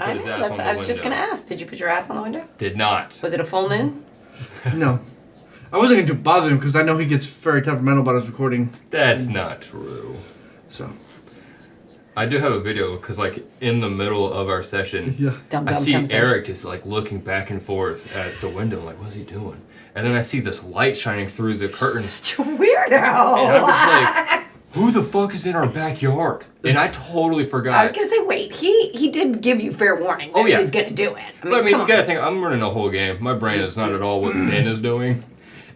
and put his ass on the window. I was just going to ask. Did you put your ass on the window? Did not. Was it a full moon? No. I wasn't going to bother him because I know he gets very temperamental about his recording. That's not true. So. I do have a video because, like, in the middle of our session, I see Eric just, like, looking back and forth at the window. I'm like, what is he doing? And then I see this light shining through the curtains. Such a weirdo. And I'm just like, who the fuck is in our backyard? And I totally forgot. I was going to say, wait, he did give you fair warning that he was going to do it. I mean, you got to think, I'm running a whole game. My brain is not at all what Ben is doing.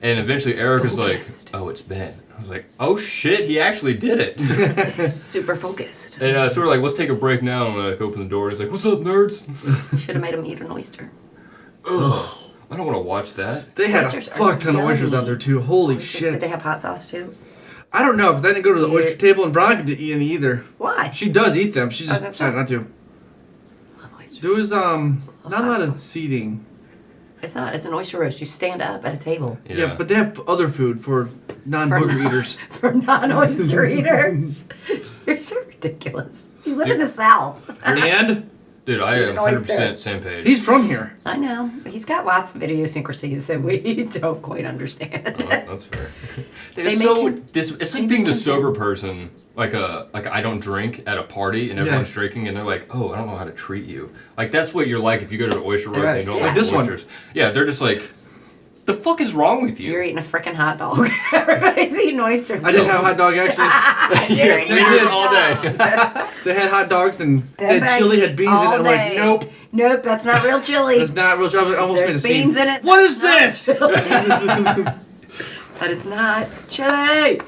And eventually Eric is like, oh, it's Ben. I was like, oh shit, he actually did it. Super focused. And so we're like, let's take a break now. And I like, open the door. And he's like, what's up, nerds? Should have made him eat an oyster. Ugh. I don't want to watch that. They had a fuck ton of oysters out there, too. Holy shit. Did they have hot sauce, too? I don't know, because I didn't go to the oyster table, and Veronica didn't eat any either. Why? She does eat them. She just decided not to. Love oysters. There was, not a lot of seating. It's not. It's an oyster roast. You stand up at a table. Yeah, but they have other food for non-booger eaters. For non-oyster eaters. You're so ridiculous. You live in the South. And? Dude, I am 100% same page. He's from here. I know. He's got lots of idiosyncrasies that we don't quite understand. Oh, that's fair. It's like being the sober person. Like I don't drink at a party and everyone's drinking and they're like, oh, I don't know how to treat you. Like that's what you're like if you go to an oyster roast and you don't like this oysters. Yeah, they're just like, the fuck is wrong with you? You're eating a frickin' hot dog. Everybody's eating oysters. I did have a hot dog actually. Yes, they did all day. They had hot dogs and they had chili, had beans in it. I'm like, nope. Nope, that's not real chili. That's not real chili. I almost made a scene. Beans in it. What is this? That is not chili.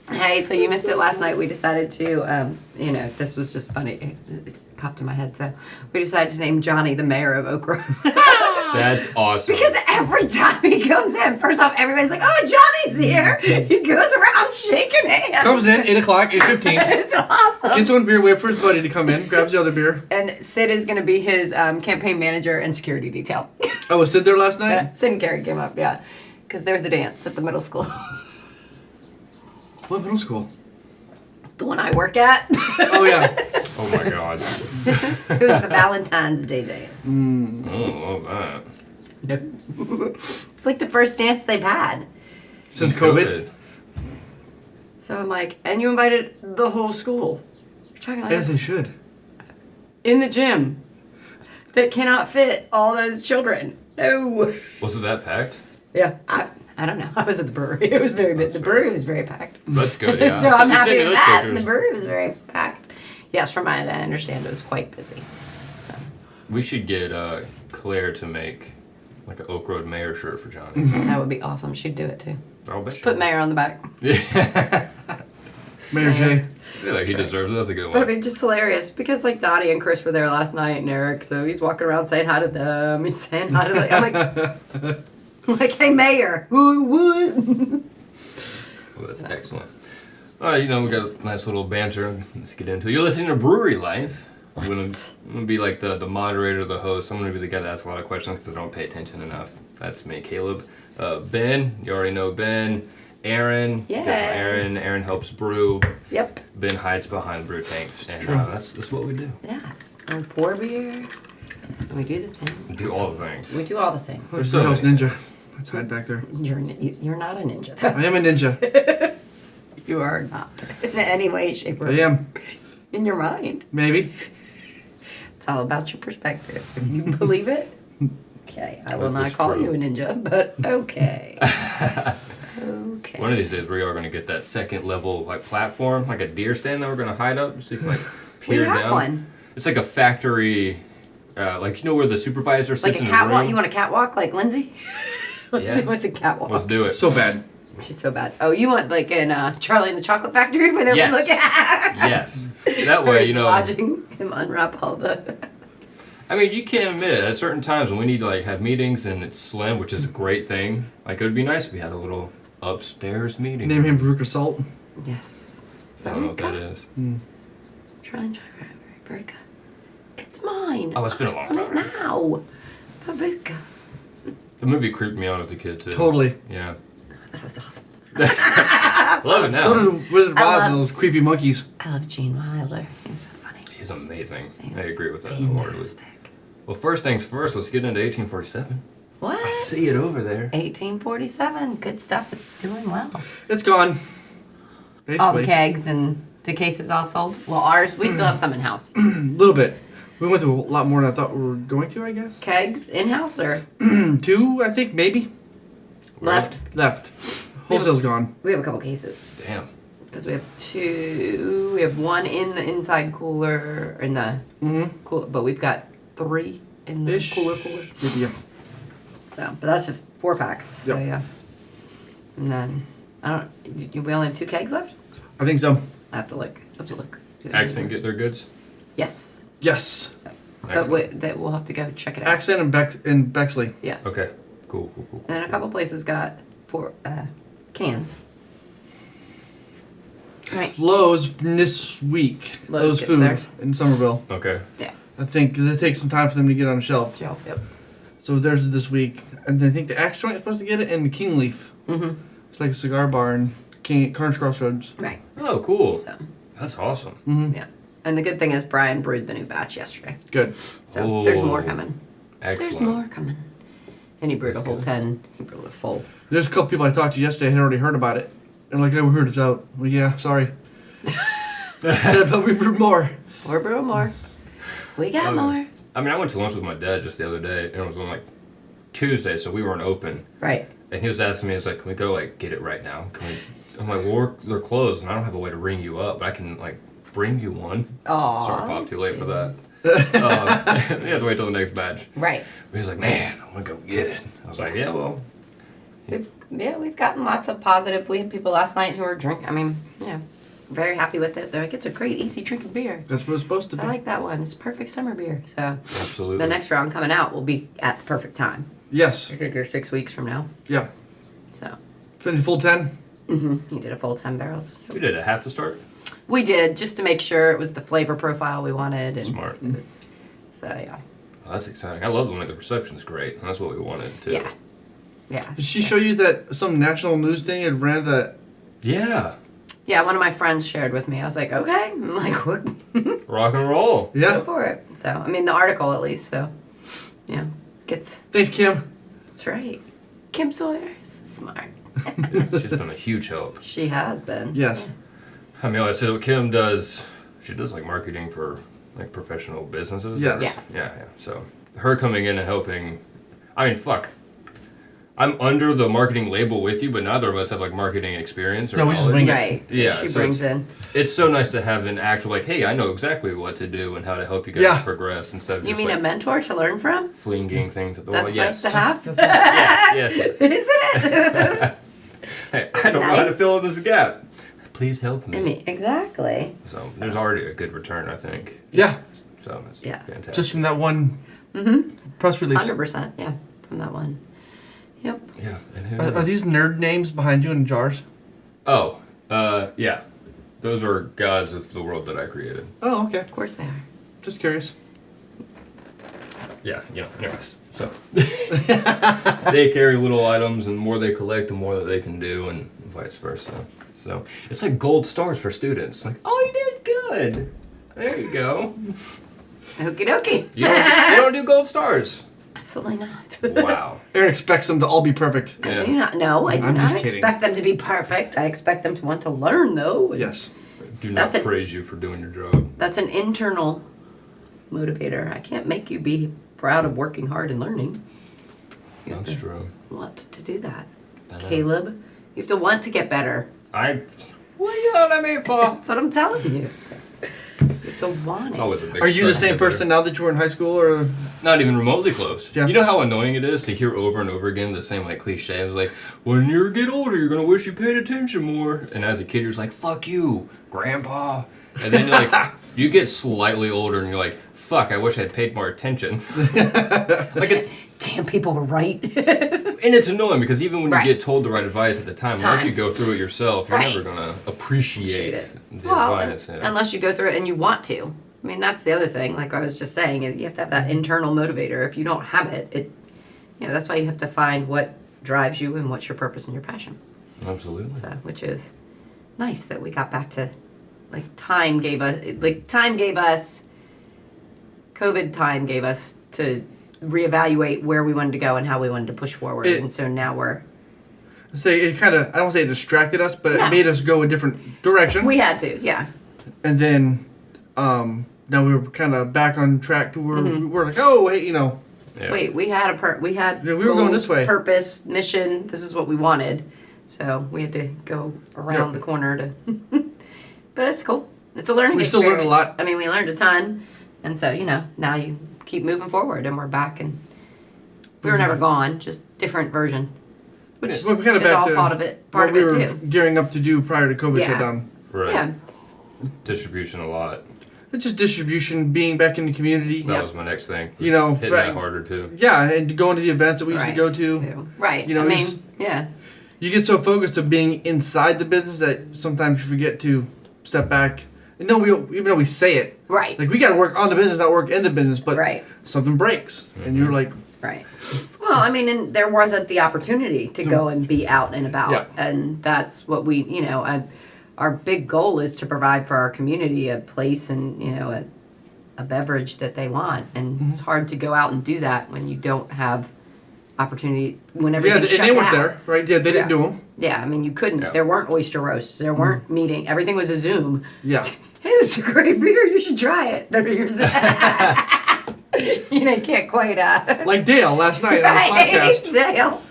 Hey, so you missed it last night. We decided to, this was just funny. It popped in my head. So we decided to name Johnny the mayor of Oak Grove. That's awesome. Because every time he comes in, first off, everybody's like, oh, Johnny's here. He goes around shaking hands. Comes in, 8 o'clock, 8:15. It's awesome. Gets one beer, wait for his buddy to come in, grabs the other beer. And Sid is going to be his campaign manager and security detail. Oh, was Sid there last night? Sid and Carrie came up, yeah. Because there's a dance at the middle school. What middle school? The one I work at. Oh, yeah. Oh, my God. It was the Valentine's Day dance. Oh, love that. It's like the first dance they've had. Since COVID? So I'm like, and you invited the whole school. As they should. In the gym. That cannot fit all those children. No. Was it that packed? Yeah. I don't know. I was at the brewery. It was very big. The brewery was very packed. That's good, yeah. So I'm happy with that. Pictures. The brewery was very packed. Yes, from what I understand, it was quite busy. So. We should get Claire to make like an Oak Road Mayor shirt for Johnny. That would be awesome. She'd do it too. I'll bet Just put Mayor on the back. Yeah. Mayor J. I feel like he deserves it. That's a good one. But it'd be just hilarious because like Dottie and Chris were there last night and Eric, so he's walking around saying hi to them. He's saying hi to them. I'm like, hey, Mayor. What? Well, that's excellent. All right, we got a nice little banter. Let's get into it. You're listening to Brewery Life. I'm going to be like the moderator, the host. I'm going to be the guy that asks a lot of questions because I don't pay attention enough. That's me, Caleb. Ben, you already know Ben. Aaron. Yeah. Aaron helps brew. Yep. Ben hides behind brew tanks. And that's what we do. Yes. And we pour beer. And we do the thing. We do all the things. We do all the things. There's so ninja. Let's hide back there. You're not a ninja. I am a ninja. You are not. In any way, shape, or I am. In your mind. Maybe. It's all about your perspective. If you believe it, okay. I will not call you a ninja, but okay. Okay. One of these days we are going to get that second level like platform, like a deer stand that we're going to hide up so you can like peer down. We have one. It's like a factory, like where the supervisor sits like in a the catwalk. room. You want a catwalk like Lindsay? Yeah. What's a catwalk? Let's do it. So bad. She's so bad. Oh, you want like in Charlie and the Chocolate Factory where they're looking at? Yes. That way, watching him unwrap all the... I mean, you can't admit it. At certain times when we need to like have meetings and it's slim, which is a great thing. Like it would be nice if we had a little upstairs meeting. Name him Veruca Salt. Yes. I don't know what that is. Charlie and Chocolate Factory. Very good. It's mine. Oh, it's been a long time. Now. Veruca. The movie creeped me out as a kid too. Totally. Yeah. That was awesome. Love it now. So did Wizard of Oz and those creepy monkeys. I love Gene Wilder. He's so funny. He's amazing. He's I agree with that wholeheartedly. fantastic. Well, first things first, let's get into 1847. What? I see it over there. 1847. Good stuff. It's doing well. It's gone. Basically. All the kegs and the cases all sold. Well, ours, we still have some in house. A little bit. We went through a lot more than I thought we were going to, I guess. Kegs in house or 2, I think, maybe. left? Left. Wholesale's gone. We have a couple cases Damn. because we have 2. We have 1 in the inside cooler in the cooler, but we've got 3 in the cooler. Yeah. So, but that's just 4 packs. So Yep. yeah. And then we only have 2 kegs left. I think so. I have to look. Accent get their goods? Yes. Yes. Yes. Excellent. But we'll have to go check it out. Accent and Bexley. Yes. Okay. Cool. And then a couple places got 4 cans. Right. Lowe's this week. Lowe's gets Food theirs. in Somerville. Okay. Yeah. I think it takes some time for them to get on the shelf. Shelf. Yep. So there's this week. And I think the Axe Joint is supposed to get it and the King Leaf. Mm-hmm. It's like a cigar bar in Carnes Crossroads. Right. Oh, cool. So That's awesome. Mm-hmm. yeah. And the good thing is Brian brewed the new batch yesterday. Good. So there's more Oh, coming. Excellent. There's more coming. And he brewed That's a whole good. 10. He brewed a full. There's a couple people I talked to yesterday had already heard about it. And like, oh, we heard it's out. Well, yeah, sorry. But we brewed more. We're brewing more. We got Oh, more. I mean, I went to lunch with my dad just the other day, and it was on like Tuesday, so we weren't open. Right. And he was asking me, he's like, "Can we go like get it right now?" I'm like, "Well, they're closed, and I don't have a way to ring you up, but I can like bring you one." Aw. Sorry, Pop, too late for that. You have to wait till the next batch. Right. But he's like, "Man, I want to go get it." I was like, "Yeah, well, We've gotten lots of positive. We had people last night who were drinking. I mean, yeah, very happy with it. They're like, it's a great, easy drinking beer. That's what it's supposed to be. I like that one. It's perfect summer beer. So absolutely." the next round coming out will be at the perfect time. Yes. I figure 6 weeks from now. Yeah. So Finished full 10. he did a full 10 barrels. We did a half to start. We did just to make sure it was the flavor profile we wanted. And Smart. it was- so yeah. Oh, that's exciting. I love when the reception is great. And that's what we wanted too. Yeah. Yeah. Did she show you that some national news thing had ran that? Yeah. Yeah, one of my friends shared with me. I was like, okay. I'm like, what? Rock and roll. Go Yeah. for it. So, I mean, the article at least. So, yeah. Gets, Thanks, Kim. that's right. Kim Sawyer is smart. She's been a huge help. She has been. Yes. I mean, I said what Kim does. She does like marketing for like professional businesses. Yes. Yes. Yeah. So her coming in and helping. I mean, fuck. I'm under the marketing label with you, but neither of us have like marketing experience or No, we just knowledge. wing it. Right. So Yeah, she so brings it's- in. It's so nice to have an actual like, hey, I know exactly what to do and how to help you guys Yeah. progress instead of You just mean like a mentor to learn from? flinging things at the That's wall. nice Yes. to have. Yes. Yes. Isn't it? Hey, I don't know how to Nice. fill in this gap. Please help me. I mean, exactly. So there's already a good return, I think. Yeah. So it's Yes. fantastic. Just from that one Mm-hmm. press release. 100%. Yeah. From that one. Yep. Yeah. And who Are these nerd names behind you in jars? Oh, yeah. Those are gods of the world that I created. Oh, okay. Of course they are. Just curious. Yeah, anyways. So they carry little items, and the more they collect, the more that they can do, and vice versa. So it's like gold stars for students. Like, oh, you did good. There you go. Okie dokie. You don't do gold stars. Absolutely not. Wow. Aaron expects them to all be perfect. I Yeah. do not. No, I do I'm not just kidding. expect them to be perfect. I expect them to want to learn, though. and Yes. Do not That's praise you for doing your job. That's an internal motivator. I can't make you be proud of working hard and learning. You have That's to true. want to do that. I know. Caleb, you have to want to get better. What are you yelling at me for? That's what I'm telling you. You have to want it. Always a big Are you the stress same inhibitor. person now that you were in high school, or? Not even remotely close. Yeah. You know how annoying it is to hear over and over again the same like cliche. It was like, when you get older, you're gonna wish you paid attention more. And as a kid, you're just like, fuck you, grandpa. And then you're like, you get slightly older and you're like, fuck, I wish I had paid more attention. Like it's, Damn, people were right. and it's annoying because even when Right. you get told the right advice at the time, unless Time. you go through it yourself, you're Right. never gonna appreciate Appreciate the well, advice. Yeah. unless you go through it and you want to. I mean, that's the other thing. Like I was just saying, you have to have that internal motivator. If you don't have it, that's why you have to find what drives you and what's your purpose and your passion. Absolutely. So, which is nice that we got back to, like, time gave us COVID time gave us to reevaluate where we wanted to go and how we wanted to push forward. And so now we're... Say it kind of, I don't want to say it distracted us, but No. it made us go a different direction. We had to, yeah. And then now we were kind of back on track to where we were like, oh, hey, you know. Yeah. Wait, we had Yeah, we were going this way. Purpose, mission. This is what we wanted. So we had to go around the corner to. But it's cool. It's a learning We experience. still learned a lot. I mean, we learned a ton, and so now you keep moving forward, and we're back, and we were never gone, just different version, which We're kind of is back all to part of it. Part of what it we were too. gearing up to do prior to COVID Yeah. shutdown. Right. Yeah. Distribution a lot. It's just distribution, being back in the community. That was my next thing. You know, hitting that harder too. Yeah, and going to the events that we used to go to. Too. Right. You know, I mean, it's- yeah. You get so focused on being inside the business that sometimes you forget to step back. And no, even though we say it, Right. like we got to work on the business, not work in the business. But Right. something breaks, and you're like, Right. Well, I mean, and there wasn't the opportunity to go and be out and about. Yeah. And that's what we, our big goal is to provide for our community a place and, a beverage that they want. And it's hard to go out and do that when you don't have opportunity, when yeah, everything's and shut they weren't down. there, right? Yeah, they didn't Yeah. do them. Yeah, I mean, you couldn't. Yeah. There weren't oyster roasts. There weren't meeting. Everything was a Zoom. Yeah. Hey, this is a great beer. You should try it. You can't quite. Like Dale last night on a Right, podcast. Dale.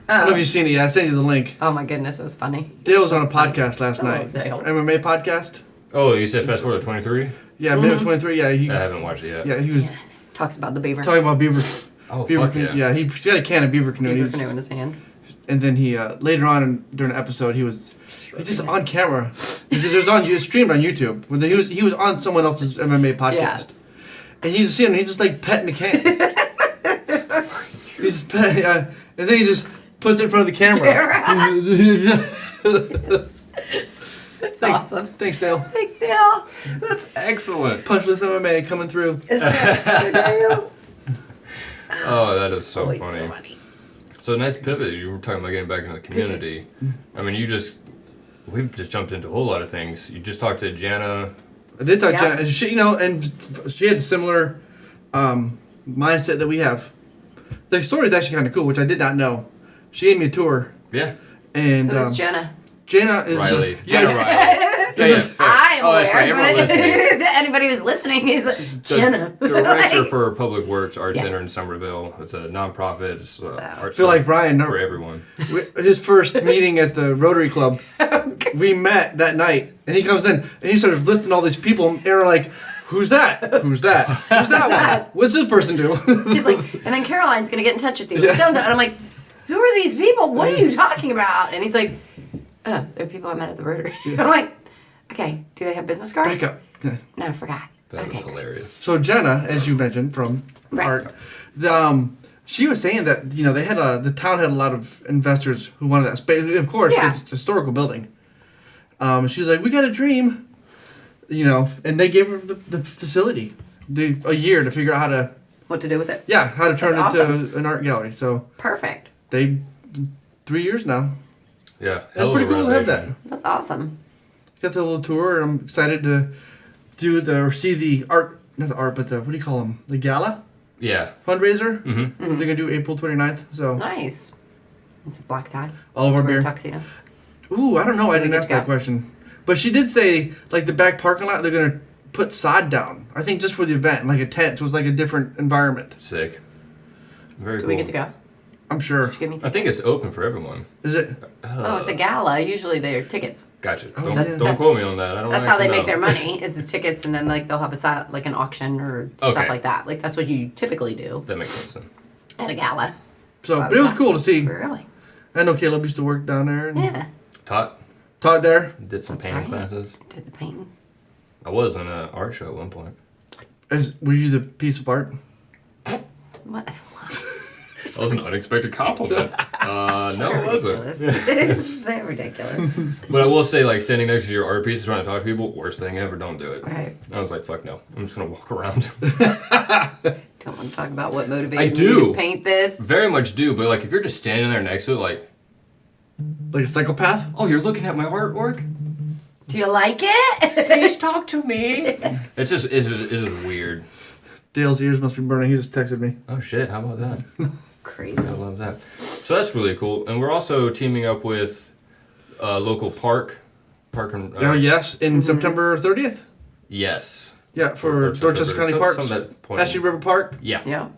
I don't know if you've seen it yet. I sent you the link. Oh my goodness, it was funny. Dale was on a podcast last Oh, night. Dale. MMA podcast. Oh, you said fast forward to 23? Yeah, minute 23. Yeah, I haven't watched it yet. Yeah, he was Talks about the beaver. talking about beaver. Oh, Beaver fuck yeah. yeah, he's got a can of beaver canoe. Beaver He's- canoe in his hand. And then he later on during the episode he's just on camera because it was streamed on YouTube. When he was on someone else's MMA podcast, Yes. and you just see him. He's just like petting the can. He's just petting, and then he just puts it in front of the camera. That's Thanks, awesome. thanks, Dale. Thanks, Dale. That's excellent. Punchless MMA coming through. That's right. Dale. Oh, that is so Always funny. So nice pivot. You were talking about getting back into the community. I mean, we've just jumped into a whole lot of things. You just talked to Jana. I did talk Yeah. to Jenna, and she, and she had a similar mindset that we have. The story is actually kind of cool, which I did not know. She gave me a tour, Yeah. and Who's Jenna? Jana is Riley. just, Jana Riley. Yeah, yeah, fair. I am Oh, that's right. aware, Everyone but listening. anybody who's listening is The Jenna. Director Like- for Public Works Art Yes. Center in Somerville. It's a nonprofit. It's art I feel like center Brian. for everyone. His first meeting at the Rotary Club, we met that night, and he comes in and he starts listing all these people, and we're like, "Who's that? Who's that? Who's that one? What's this person do?" He's like, and then Caroline's gonna get in touch with you. Yeah. And I'm like, who are these people? What are you talking about? And he's like, oh, they're people I met at the Rotary. I'm like, okay, do they have business cards? Back up. No, I forgot. That okay. was hilarious. So Jenna, as you mentioned from Right. art, she was saying that they had the town had a lot of investors who wanted that space. Of course, Yeah. it's a historical building. She was like, "We got a dream," and they gave her the facility, a year to figure out how to What to do with it? how to turn it That's into an art gallery. So Perfect. they 3 years now. Yeah. That's hell of pretty a cool to have that. renovation. That's awesome. Got the little tour. I'm excited to see the art, not the art, but what do you call them? The gala Yeah. fundraiser. Mm-hmm. They're gonna do April 29th. So Nice. It's a black tie. all of our Wear a beer. tuxedo. Ooh, I don't know. I we didn't get ask to that go? question. But she did say, like, the back parking lot, they're gonna put sod down. I think just for the event, like a tent, so it's like a different environment. Sick. Very Do cool. we get to go? I'm sure. Did you give me I tickets? think it's open for everyone. Is it? Oh, it's a gala. Usually they're tickets. Gotcha. Oh, Don't, that's- don't quote me on that. I don't That's how they actually make their know. money, is the tickets, and then they'll have like an auction or stuff Okay. like that. Like that's what you typically do That makes sense. at a gala. So, but it was cool to see. Really? I know Caleb used to work down there and Yeah. Taught, taught there. did some That's painting right. classes. Did the painting. I was in an art show at one point. Were you the piece of art? What? That was an unexpected compliment. No, it wasn't. It's so ridiculous. But I will say, like, standing next to your art piece trying to talk to people, worst thing ever, don't do it. Right. I was like, fuck no. I'm just going to walk around. Don't want to talk about what motivated I me do. to paint this. Very much do, but, like, if you're just standing there next to it, like, Like a psychopath? oh, you're looking at my artwork? Do you like it? Talk to me. It's just weird. Dale's ears must be burning. He just texted me. Oh shit! How about that? Crazy. I love that. So that's really cool, and we're also teaming up with a local park and. Oh yes, in September 30th. Yes. Yeah, for Dorchester County Parks. Ashley River Park. Yeah. Yeah.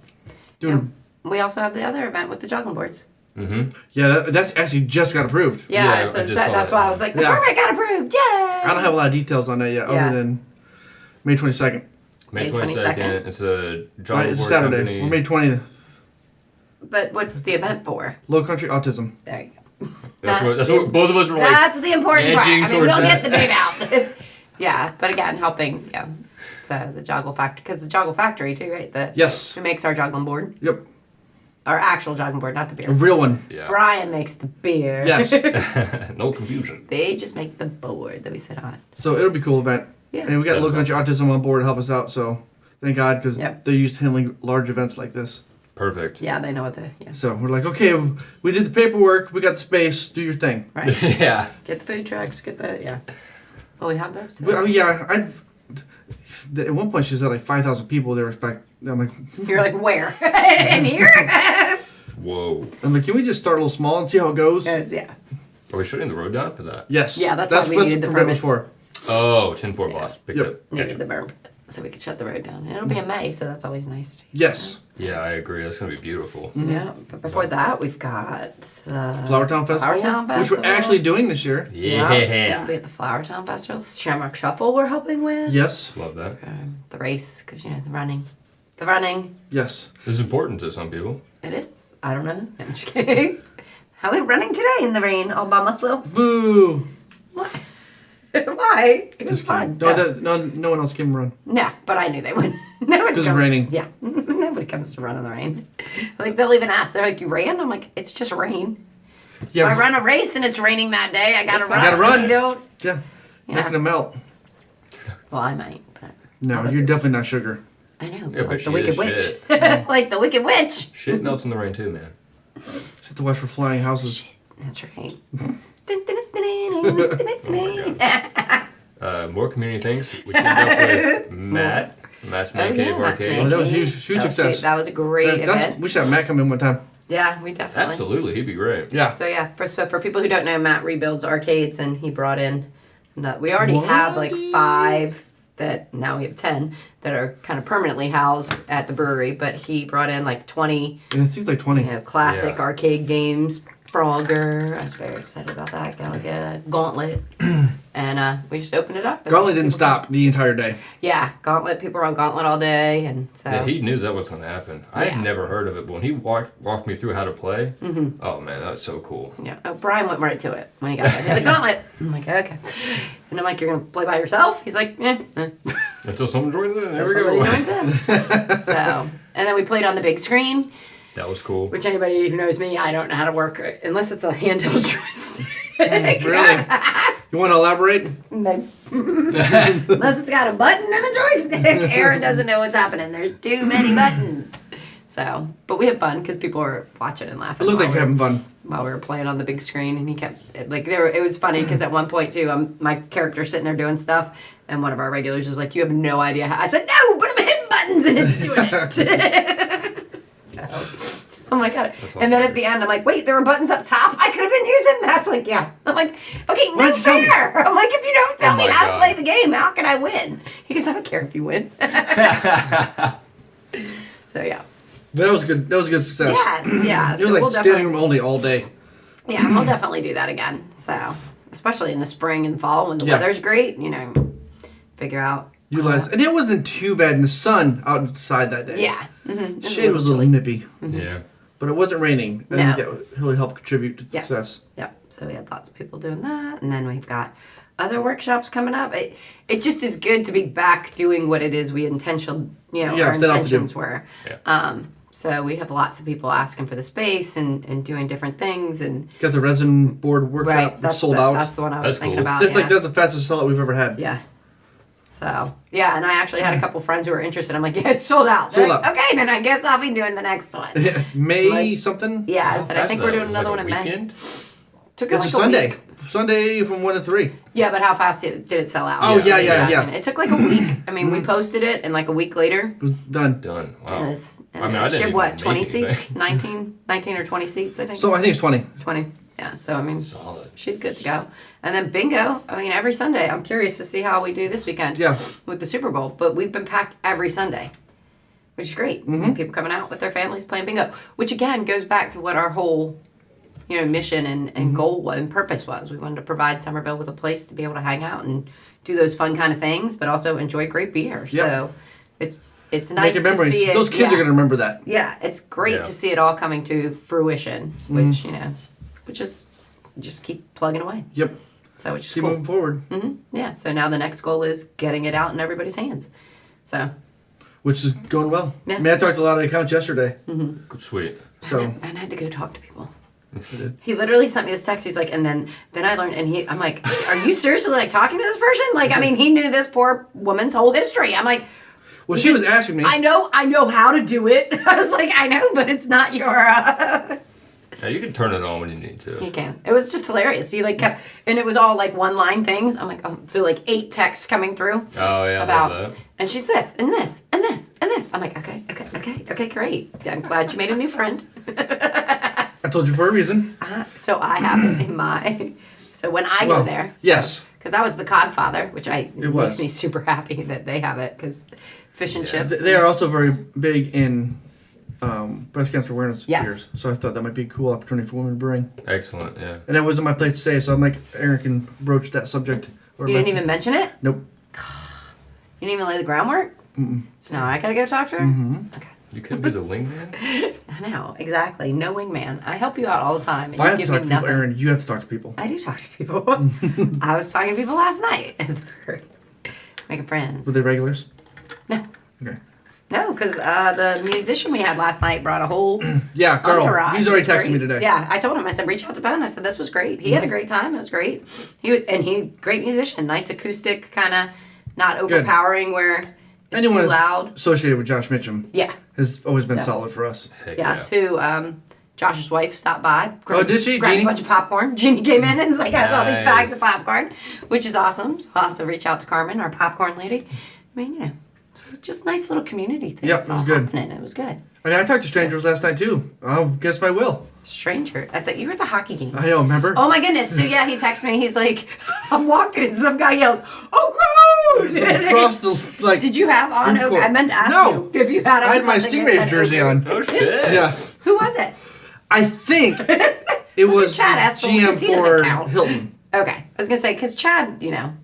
Doing. We also have the other event with the jogging boards. Mm-hmm. Yeah, that's actually just got approved. Yeah, Yeah, so I just that's saw that. why I was like, the Yeah. permit got approved. Yay! I don't have a lot of details on that yet, Yeah. other than May 22nd. May May 22nd. It's a Right, jogging it's a board Saturday. company. Or May 20th. But what's the event for? Low Country Autism. There you go. That's what both of us were like. That's the important part. I edging mean, towards we'll that. get the date out. Yeah, but again, helping, so the Joggle Factory, because the Joggle Factory too, right? Yes. Who makes our jogging board? Yep. Our actual jogging board, not the beer. A real one. Yeah. Brian makes the beer. Yes. No confusion. They just make the board that we sit on. So it'll be a cool event. Yeah. And we got Yeah. Low Country Autism on board to help us out, so thank God, because Yep. they're used to handling large events like this. Perfect. Yeah, they know what So we're like, okay, we did the paperwork, we got the space, do your thing. right. Yeah. Get the food trucks, get the, Well, we have those too. Well, yeah, at one point she said like 5,000 people there. I'm like, You're like, where? In here? Whoa. can we just start a little small and see how it goes? Yes, yeah. Are we shutting the road down for that? Yes. Yeah, that's why we needed the permit was permit. for. Oh, 10-4 boss. Picked Yep. up. Needed Gotcha. the berm so we could shut the road down. And it'll be in May, so that's always nice too. Yes. Yeah, I agree. That's gonna be beautiful. Yeah, but before that, we've got the Flower Town Festival. Flower Town Which Festival. we're actually doing this year. We'll Yeah. be at the Flower Town Festival. Shamrock Shuffle we're helping with. Yes. Love that. The race, because, the running. The running. Yes. This is important to some people. It is. I don't know. I'm just kidding. How are we running today in the rain all by myself? Boo. What? Why? It was Just fun. kidding. No one else can run. No, but I knew they wouldn't. Nobody 'Cause it's comes- raining. Yeah. Nobody comes to run in the rain. Like, they'll even ask. They're like, you ran? I'm like, it's just rain. Yeah. If I run a race and it's raining that day, I gotta run. gotta run. You don't. Yeah. Yeah. Making them melt. Well, I might, but No, you're definitely not sugar. I know. Yeah, but like she the Wicked is Witch. shit. Like the Wicked Witch. Shit melts in the rain too, man. Just have to watch for flying houses. That's right. More community things. We teamed up with Matt. Matt's Man Cave Arcade. Oh, that was huge success. That was a great event. We should have Matt come in one time. Yeah, we definitely. Absolutely, he'd be great. Yeah. So yeah, for people who don't know, Matt rebuilds arcades, and he brought in. We already have like 5 that now we have 10 that are kind of permanently housed at the brewery, but he brought in like 20 It seems like 20. classic Yeah. arcade games. Frogger, I was very excited about that. Galaga, Gauntlet, and we just opened it up. Gauntlet didn't stop the entire day. Yeah, Gauntlet. People were on Gauntlet all day, and so Yeah, he knew that was going to happen. I Yeah. had never heard of it, but when he walked me through how to play, oh man, that was so cool. yeah. Oh, Brian went right to it when he got there. He's like, Gauntlet. I'm like, okay. And I'm like, you're gonna play by yourself? He's like, Until someone joins in, there we Somebody go. joins in. So, and then we played on the big screen, That was cool. which anybody who knows me, I don't know how to work it unless it's a handheld joystick. Really? You want to elaborate? Unless it's got a button and a joystick. Aaron doesn't know what's happening. There's too many buttons. So, but we had fun because people were watching and It laughing. looks like you're having fun. While we were playing on the big screen, and he kept it was funny because at one point too, my character's sitting there doing stuff, and one of our regulars is like, "You have no idea how." I said, "No, but I'm hitting buttons and it's doing it." So, oh my god! And then at the end, I'm like, "Wait, there were buttons up top. I could have been using." That's like, yeah. I'm like, "Okay, no Why'd you tell me?" fair." I'm like, "If you don't tell Oh me my how to God. play the game, how can I win?" He goes, "I don't care if you win." So yeah. But that was good. That was a good success. Yes, yeah. It So was like we'll standing definitely. room only all day. Yeah, we'll definitely do that again. So, especially in the spring and fall when the Yeah. weather's great, figure out. Utilize. And it wasn't too bad in the sun outside that day. Yeah. Mm-hmm. Shade was a little nippy, Yeah. but it wasn't raining. I No. think that really helped contribute to Yes. success. Yep. So we had lots of people doing that, and then we've got other workshops coming up. It just is good to be back doing what it is we our set out to intentions do. were. Yeah. So we have lots of people asking for the space and doing different things and Got the resin board workshop right. That's sold out. That's the one I was That's thinking cool. about. That's yeah. like that's the fastest sellout we've ever had. Yeah. So, yeah, and I actually had a couple friends who were interested. I'm like, yeah, it's sold out. They're Sold like, out. okay, then I guess I'll be doing the next one. May Like- something. Yeah, I How said, I fast think is we're that? doing Was another it one like in a May. weekend? Took it It's like a Sunday. week. Sunday from 1 to 3. Yeah, but how fast did it sell out? Oh, yeah. It took like a week. I mean, we posted it, and like a week later, It was done. Done. it Wow. was, I mean, I it didn't shipped, even what, make 20 seats? anything. 19 or 20 seats, I think. So I think it's 20. 20. Yeah, so I mean, Solid. she's good to go. And then bingo, I mean, every Sunday. I'm curious to see how we do this weekend Yeah. with the Super Bowl. But we've been packed every Sunday, which is great. People coming out with their families playing bingo, which again goes back to what our whole, mission and goal and purpose was. We wanted to provide Somerville with a place to be able to hang out and do those fun kind of things, but also enjoy great beer. Yep. So it's nice Making to memories. see it. Those kids are going to remember that. Yeah, it's great Yeah. to see it all coming to fruition, which is just keep plugging away. Yep. So which is Keep cool. moving forward. Yeah. So now the next goal is getting it out in everybody's hands. So Which is going well. Yeah. I mean, I talked to a lot of accounts yesterday. Sweet. So I had to go talk to people. He literally sent me this text. He's like, and then I learned, and I'm like, are you seriously like talking to this person? Like, I mean, he knew this poor woman's whole history. I'm like, well, she was asking me. I know how to do it. I was like, I know, but it's not your. Yeah, you can turn it on when you need to. You can. It was just hilarious. He like kept, and it was all like one line things. I'm like, oh, so like 8 texts coming through. Oh yeah. About, I love that. and she's this and this and this and this. I'm like, okay, great. Yeah, I'm glad you made a new friend. I told you for a reason. So I have it in my. So when I go there. So, yes. Because I was the Codfather, which makes was. me super happy that they have it. Because fish and chips. They are also very big in breast cancer awareness Yes. beers. So I thought that might be a cool opportunity for women brewing. Excellent. Yeah. And that wasn't my place to say, so I'm like, Aaron can broach that subject. Or You didn't mention- even mention it. Nope. You didn't even lay the groundwork. So now I gotta go talk to her. Okay. You couldn't be the wingman. I know exactly. No wingman. I help you out all the time. And If I you have to give talk me to people, nothing. Aaron, you have to talk to people. I do talk to people. I was talking to people last night. Making friends. Were they regulars? No. Okay. No, because the musician we had last night brought a whole Yeah, Carl. entourage. He's It already was texted me great. today. Yeah, I told him. I said, reach out to Ben. I said, this was great. He had a great time. It was great. He great musician. Nice acoustic, kind of not overpowering where it's Anyone too loud. associated with Josh Mitchum Yeah. has always been Yes. solid for us. Heck Yes. yeah. Who Josh's wife stopped by. Did she? Grabbed Jeannie? a bunch of popcorn. Jeannie came in and was like, has all these bags of Nice. popcorn, which is awesome. So I'll have to reach out to Carmen, our popcorn lady. I mean, so just nice little community things. Yep, it was all good. happening. It was good. I mean, I talked to strangers last night too. Against my will. Stranger. I thought you were at the hockey game. I know, remember? Oh my goodness. So yeah, he texts me. He's like, I'm walking and some guy yells, "Oh, Groot!" Across the, like... Did you have on? food Okay, court. I meant to ask No. you if you had on I had my something that Stingrays said jersey Oak on. Groot. Oh shit. Yeah. Who was it? I think it was Chad Estel, GM 'cause he doesn't for count. Hilton. Okay. I was going to say, because Chad,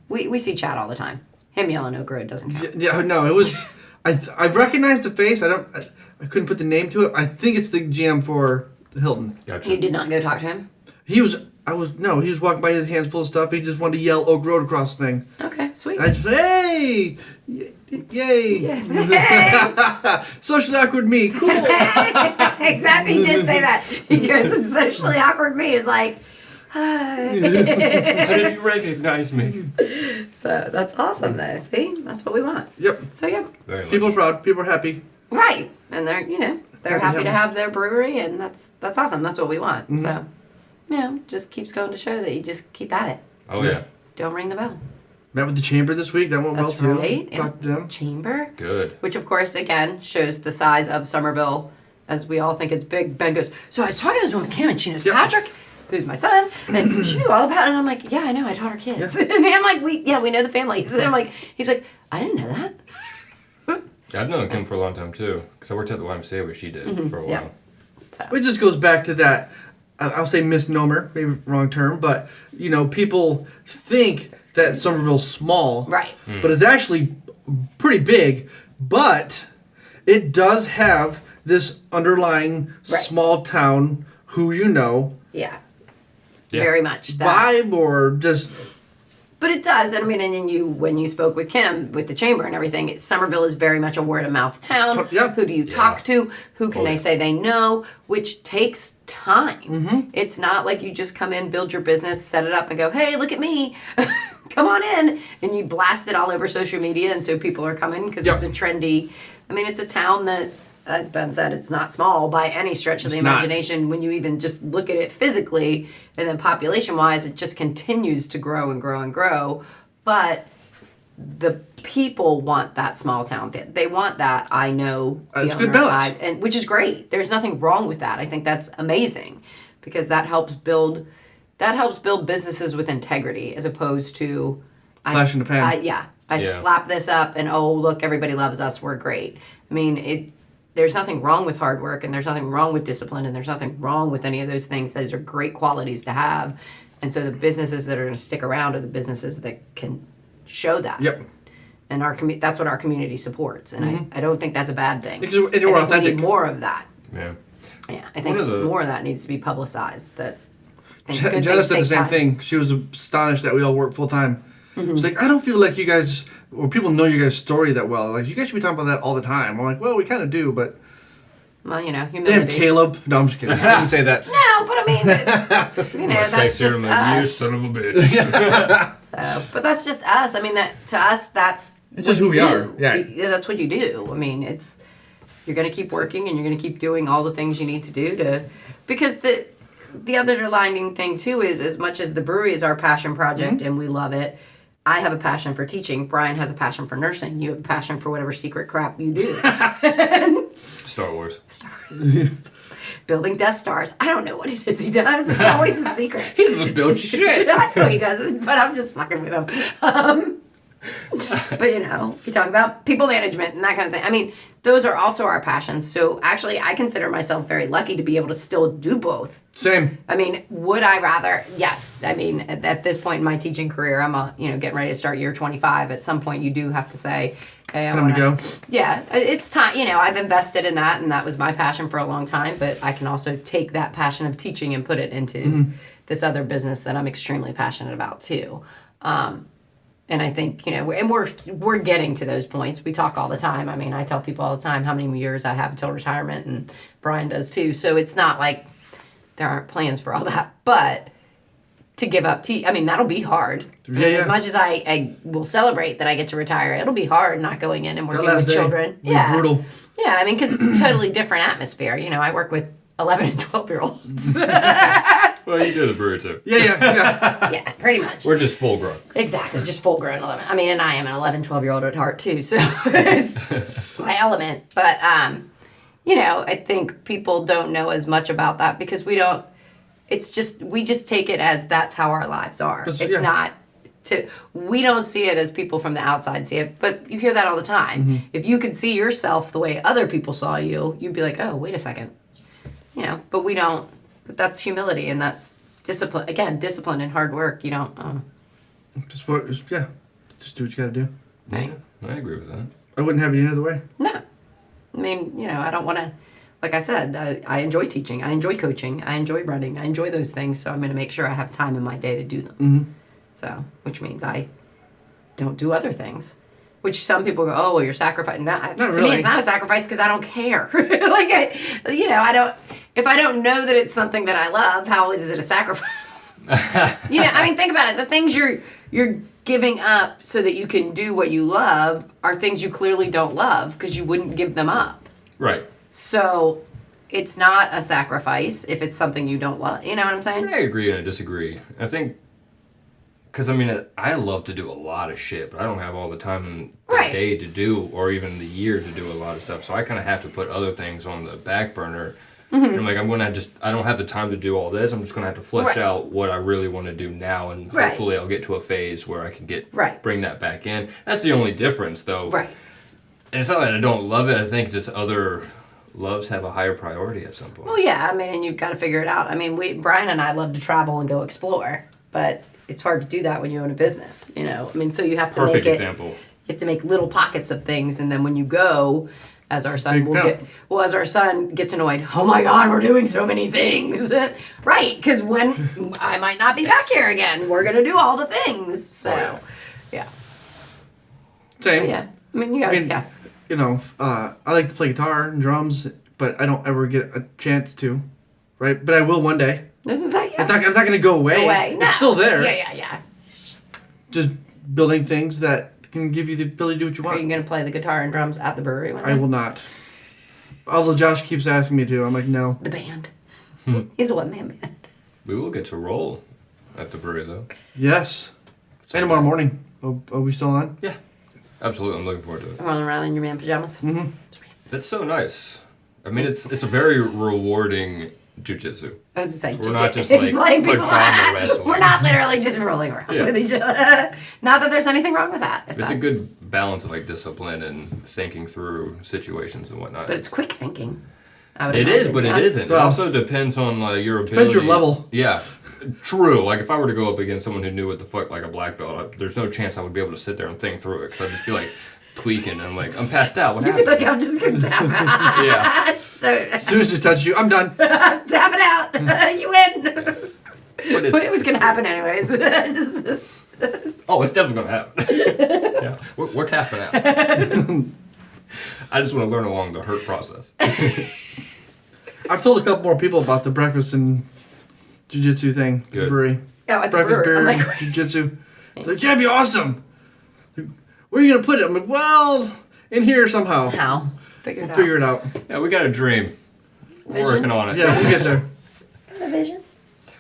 we see Chad all the time. Him yelling Oak Groot doesn't count. Yeah, no, it was... I recognized the face. I couldn't put the name to it. I think it's the GM for Hilton. Gotcha. You did not go talk to him? He was walking by his hands full of stuff. He just wanted to yell Oak Road across the thing. Okay, sweet. I just, hey! Yay! Socially awkward me. Cool. Exactly, he did say that. He goes, it's socially awkward me. It's like, hi. How did you recognize me? So that's awesome, though. See? That's what we want. Yep. So, yeah. Very much. People are proud. People are happy. Right. And they're, they're Happy happy to us. have their brewery, and that's awesome. That's what we want. So, just keeps going to show that you just keep at it. Oh yeah. Don't ring the bell. Met with the chamber this week. That went That's well too. right. Talked to them. Chamber. Good. Which, of course, again, shows the size of Somerville, as we all think it's big. Ben goes, so I was talking to this woman, Kim, and she knows Yep. Patrick, who's my son, and she knew all about it. And I'm like, yeah, I know, I taught her kids. And I'm like, we know the family. So I'm like, he's like, I didn't know that. Yeah, I've known Kim for a long time too, because I worked at the YMCA where she did for a yeah. while. So, It just goes back to that. I'll say misnomer, maybe wrong term, but people think that Somerville's small, right. but it's actually pretty big. But it does have this underlying Right. small town, who Yeah. Yeah. Very much. That. vibe, or just But it does. I mean, and then when you spoke with Kim, with the chamber and everything, Somerville is very much a word of mouth town. Yep. Who do you talk to? Who can they yeah. say they know? Which takes time. It's not like you just come in, build your business, set it up, and go, hey, look at me. Come on in. And you blast it all over social media, and so people are coming because Yep. it's a trendy. I mean, it's a town that as Ben said, it's not small by any stretch of the It's not. imagination. When you even just look at it physically, and then population-wise, it just continues to grow and grow and grow. But the people want that small town fit. They want that. I know. the It's good owner, balance. and which is great. There's nothing wrong with that. I think that's amazing because that helps build businesses with integrity as opposed to Flash in the pan. I slap this up and oh look, everybody loves us. We're great. I mean, there's nothing wrong with hard work and there's nothing wrong with discipline and there's nothing wrong with any of those things. Those are great qualities to have. And so the businesses that are going to stick around are the businesses that can show that. Yep. And that's what our community supports. And I don't think that's a bad thing. Because I think authentic. we need more of that. Yeah. Yeah, I think more of that needs to be publicized. That Jenna said the same thing. She was astonished that we all work full time. Mm-hmm. She's like, I don't feel like you guys, or people know your guys' story that well. Like, you guys should be talking about that all the time. I'm like, well, we kind of do, but. Well, humility. Damn, Caleb. No, I'm just kidding. I didn't say that. No, but I mean, that's just You us. son of a bitch. But that's just us. I mean, to us, that's It's just who we are. Yeah. That's what you do. I mean, you're going to keep working and you're going to keep doing all the things you need to do because the other underlining thing too is as much as the brewery is our passion project and we love it, I have a passion for teaching. Brian has a passion for nursing. You have a passion for whatever secret crap you do. Star Wars. Building Death Stars. I don't know what it is he does. It's always a secret. He doesn't build shit. I know he doesn't, but I'm just fucking with him. But you're talking about people management and that kind of thing. I mean, those are also our passions. So actually, I consider myself very lucky to be able to still do both. Same. I mean, would I rather? Yes. I mean, at this point in my teaching career, I'm getting ready to start year 25. At some point, you do have to say, "Hey, Time to go." Yeah, it's time. I've invested in that, and that was my passion for a long time. But I can also take that passion of teaching and put it into this other business that I'm extremely passionate about too. And I think, and we're getting to those points. We talk all the time. I mean, I tell people all the time how many years I have until retirement, and Brian does too. So it's not like there aren't plans for all that. But to give up that'll be hard. Yeah. As much as I will celebrate that I get to retire, it'll be hard not going in and working with children. Yeah. Brutal. Yeah, I mean, because it's a totally different atmosphere. I work with 11 and 12-year-olds. Well, you do the brewery too. Yeah, pretty much. We're just full grown. Exactly, just full grown 11. I mean, and I am an 11, 12-year-old at heart too, so it's my element. But, I think people don't know as much about that because we just take it as that's how our lives are. We don't see it as people from the outside see it, but you hear that all the time. Mm-hmm. If you could see yourself the way other people saw you, you'd be like, oh, wait a second. But we don't. But that's humility and that's discipline. Again, discipline and hard work. You don't. Just do what you gotta do. Yeah, I agree with that. I wouldn't have it any other way. No. I mean, I don't want to. Like I said, I enjoy teaching. I enjoy coaching. I enjoy running. I enjoy those things. So I'm going to make sure I have time in my day to do them. Mm-hmm. So, which means I don't do other things. Which some people go, oh, well, you're sacrificing that. Not to really. me, it's not a sacrifice because I don't care. I don't. If I don't know that it's something that I love, how is it a sacrifice? Think about it. The things you're giving up so that you can do what you love are things you clearly don't love because you wouldn't give them up. Right. So it's not a sacrifice if it's something you don't love. You know what I'm saying? I agree and I disagree. I think, because I love to do a lot of shit, but I don't have all the time in the day to do, or even the year to do a lot of stuff. So I kind of have to put other things on the back burner. Mm-hmm. And I'm like, I don't have the time to do all this. I'm just going to have to flesh out what I really want to do now. And hopefully I'll get to a phase where I can bring that back in. That's the only difference, though. Right. And it's not that I don't love it. I think just other loves have a higher priority at some point. Well, yeah. And you've got to figure it out. Brian and I love to travel and go explore, but it's hard to do that when you own a business, so you have to Perfect make example. You have to make little pockets of things, and then when you go, as our son gets annoyed, oh my God, we're doing so many things. Right, because when I might not be back here again, we're going to do all the things. So, yeah. Same. But yeah. You guys, I like to play guitar and drums, but I don't ever get a chance to, right? But I will one day. This is that, yeah. It's not going to go away. No. It's still there. Yeah. Just building things that can give you the ability to do what you want. Are you going to play the guitar and drums at the brewery one day? I will not. Although Josh keeps asking me to, I'm like, no. The band. He's a one-man band. We will get to roll at the brewery, though. Yes. And tomorrow morning. Oh, are we still on? Yeah. Absolutely. I'm looking forward to it. Rolling around in your man pajamas. Mm-hmm. Sweet. It's so nice. I mean, it's a very rewarding jujitsu. I was just saying, We're not just like explain people. trauma wrestling. We're not literally just rolling around with each other. Not that there's anything wrong with that. It's a good balance of like discipline and thinking through situations and whatnot. But it's quick thinking. I would It imagine, is, but yeah. it isn't. It Well, also depends on your ability. depends your level. Yeah, true. Like if I were to go up against someone who knew what the fuck, like a black belt, there's no chance I would be able to sit there and think through it because I'd just be like tweaking. And I'm like, I'm passed out. What You happened? feel like I'm just gonna tap out. Yeah. So, As soon as it touches you, I'm done. tap it out. You win. But it's- It was gonna happen anyways. Just, Oh, it's definitely gonna happen. Yeah, we're tapping out. I just want to learn along the hurt process. I've told a couple more people about the breakfast and jiu-jitsu thing. Good. Brewery. oh, at the Breakfast, brewery. beer, I'm like, jiu-jitsu. It's like, yeah, it'd be awesome. Where are you going to put it? I'm like, well, in here somehow. how? Figure it We'll out. figure it out. Yeah, we got a dream. We're Vision? working on it. Yeah, we'll get there. Got a vision.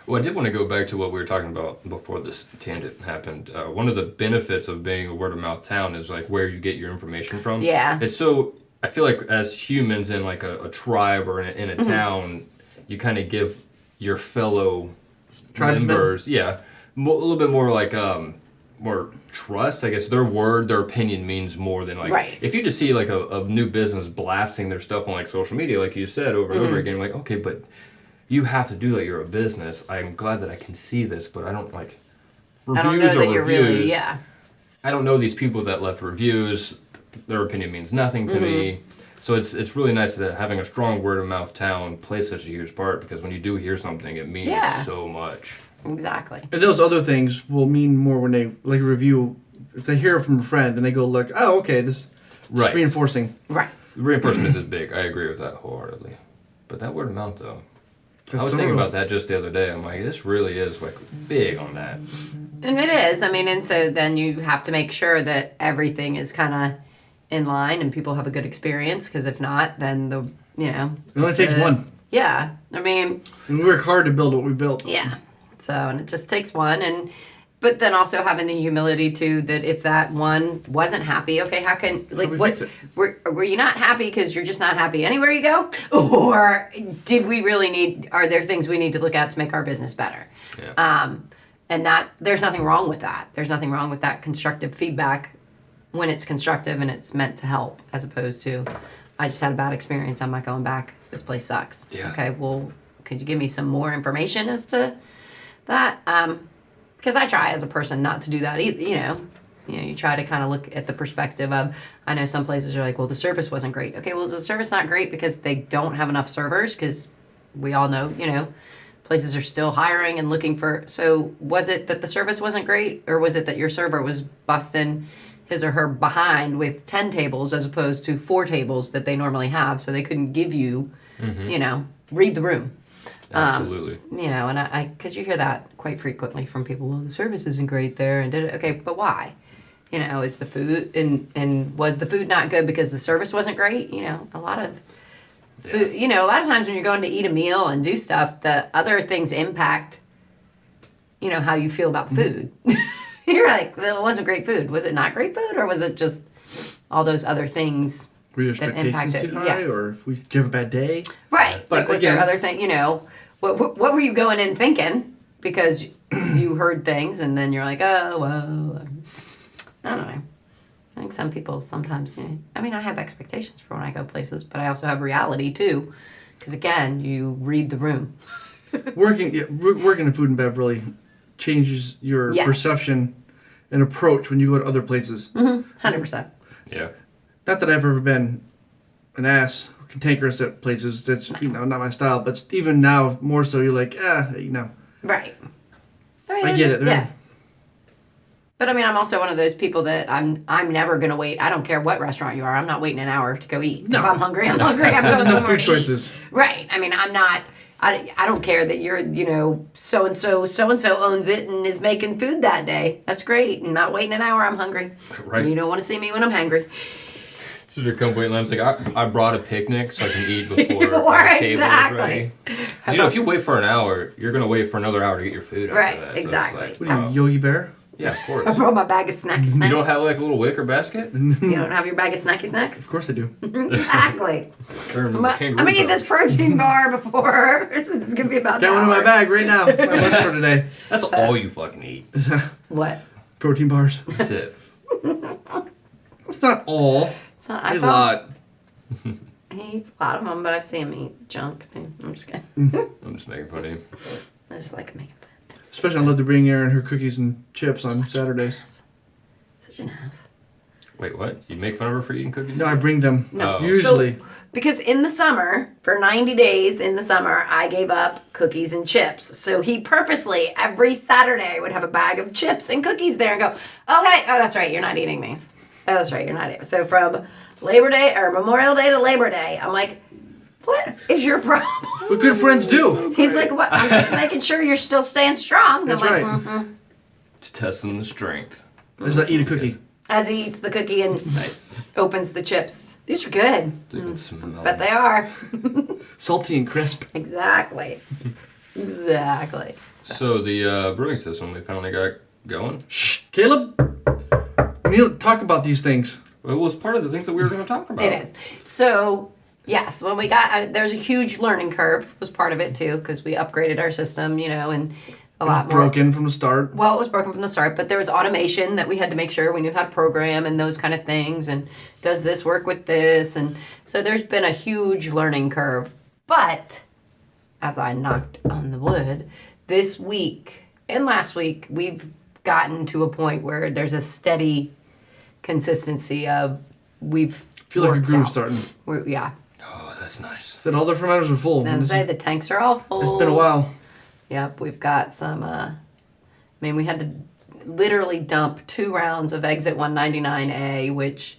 Well, I did want to go back to what we were talking about before this tangent happened. One of the benefits of being a word of mouth town is like where you get your information from. Yeah. It's so, I feel like as humans in like a tribe or in a town, you kind of give your fellow Tribesmen? members, a little bit more like more trust. I guess their word, their opinion means more than like Right. if you just see like a new business blasting their stuff on like social media, like you said over and over again, like okay, but you have to do that. You're a business. I'm glad that I can see this, but I don't like reviews I don't know are that you're reviews. really, yeah. I don't know these people that left reviews. Their opinion means nothing to me. So it's really nice that having a strong word of mouth town plays such a huge part because when you do hear something, it means Yeah. so much. Exactly. And those other things will mean more when they like review. If they hear it from a friend, then they go look. Oh, okay, this Right. is reinforcing. Right. Reinforcement is big. I agree with that wholeheartedly. But that word of mouth though. I was thinking about that just the other day. I'm like, this really is like big on that. And it is. I mean, and so then you have to make sure that everything is kind of in line and people have a good experience because if not, then It only takes one. Yeah. I mean, And we work hard to build what we built. yeah. So, and it just takes one. But then also having the humility too that if that one wasn't happy, okay, how can like we what fix it? were you not happy because you're just not happy anywhere you go, or did we really need? Are there things we need to look at to make our business better? Yeah. And that there's nothing wrong with that. There's nothing wrong with that constructive feedback when it's constructive and it's meant to help, as opposed to I just had a bad experience. I'm not going back. This place sucks. Yeah. Okay. Well, could you give me some more information as to that? Because I try as a person not to do that either, you try to kind of look at the perspective of, I know some places are like, well, the service wasn't great. Okay, well, is the service not great because they don't have enough servers? Because we all know, places are still hiring and looking for, so was it that the service wasn't great? Or was it that your server was busting his or her behind with 10 tables as opposed to 4 tables that they normally have, so they couldn't give you, read the room. Absolutely. And I because you hear that quite frequently from people. Well, the service isn't great there, and okay, but why? Is the food and was the food not good because the service wasn't great? A lot of food. A lot of times when you're going to eat a meal and do stuff, the other things impact. How you feel about the food. You're like, well, it wasn't great food. Was it not great food, or was it just all those other things? Were your that expectations impacted- too high, yeah. or did you have a bad day? Right. But Like, was there again- other thing? What were you going in thinking? Because you heard things, and then you're like, oh well, I don't know. I think some people sometimes, I mean, I have expectations for when I go places, but I also have reality too, because again, you read the room. Working in food and bev really changes your Yes. perception and approach when you go to other places. 100%. Yeah. Not that I've ever been an ass or cantankerous at places. That's not my style. But even now, more so, you're like, Right. I mean, I get it. Yeah. But I mean, I'm also one of those people that I'm never gonna wait. I don't care what restaurant you are. I'm not waiting an hour to go eat. No. If I'm hungry, I'm hungry. I'm going No somewhere food to eat. choices. Right. I mean, I'm not. I don't care that you're so and so owns it and is making food that day. That's great. And not waiting an hour. I'm hungry. Right. You don't want to see me when I'm hungry. So to come wait in line, it's like, I brought a picnic so I can eat before Before, the table is exactly. ready. 'Cause, if you wait for an hour, you're going to wait for another hour to get your food after Right, that. So it's exactly. like, What are you, Yogi Bear? yeah, of I course. brought my bag of snacky snacks. You don't have like a little wicker basket? You don't have your bag of snacky Of snacks? course I do. Exactly. Turn I'm gonna eat this protein bar before. This is gonna be about Got an one in my hour. bag right now. It's my lunch for today. That's all you fucking eat. What? Protein bars. That's it. It's not all. It's not, I It's a saw lot. he eats a lot of them, but I've seen him eat junk. I'm just kidding. I'm just making fun of you. I just like making fun. Especially I love to bring Erin her cookies and chips on Saturdays. Such an ass. Wait, what? You make fun of her for eating cookies? No, I bring them. No. Oh. Usually. Because in the summer, for 90 days in the summer, I gave up cookies and chips. So he purposely, every Saturday, would have a bag of chips and cookies there and go, oh, hey, oh, that's right, you're not eating these. Oh, that's right, you're not eating. So from Labor Day or Memorial Day to Labor Day, I'm like, what is your problem? What good friends do. He's like, what? I'm just making sure you're still staying strong. That's I'm like, right. mm-hmm. It's testing the strength. Is that eat a cookie? As he eats the cookie and Nice. opens the chips. These are good. So you can smell Bet they are. Salty and crisp. Exactly. Exactly. So the brewing system we finally got going. Shh, Caleb. We need to talk about these things. It was part of the things that we were going to talk about. It is. So, yes, when we got, there's a huge learning curve, was part of it too, because we upgraded our system, and a lot more. Broken from the start. Well, it was broken from the start, but there was automation that we had to make sure we knew how to program and those kind of things. And does this work with this? And so there's been a huge learning curve. But as I knocked on the wood, this week and last week, we've gotten to a point where there's a steady consistency of we've Feel like a worked groove out. starting. Yeah. Oh, that's nice. Said all the fermenters are full. And say the tanks are all full. It's been a while. Yep, we've got some, we had to literally dump 2 rounds of Exit 199A, which,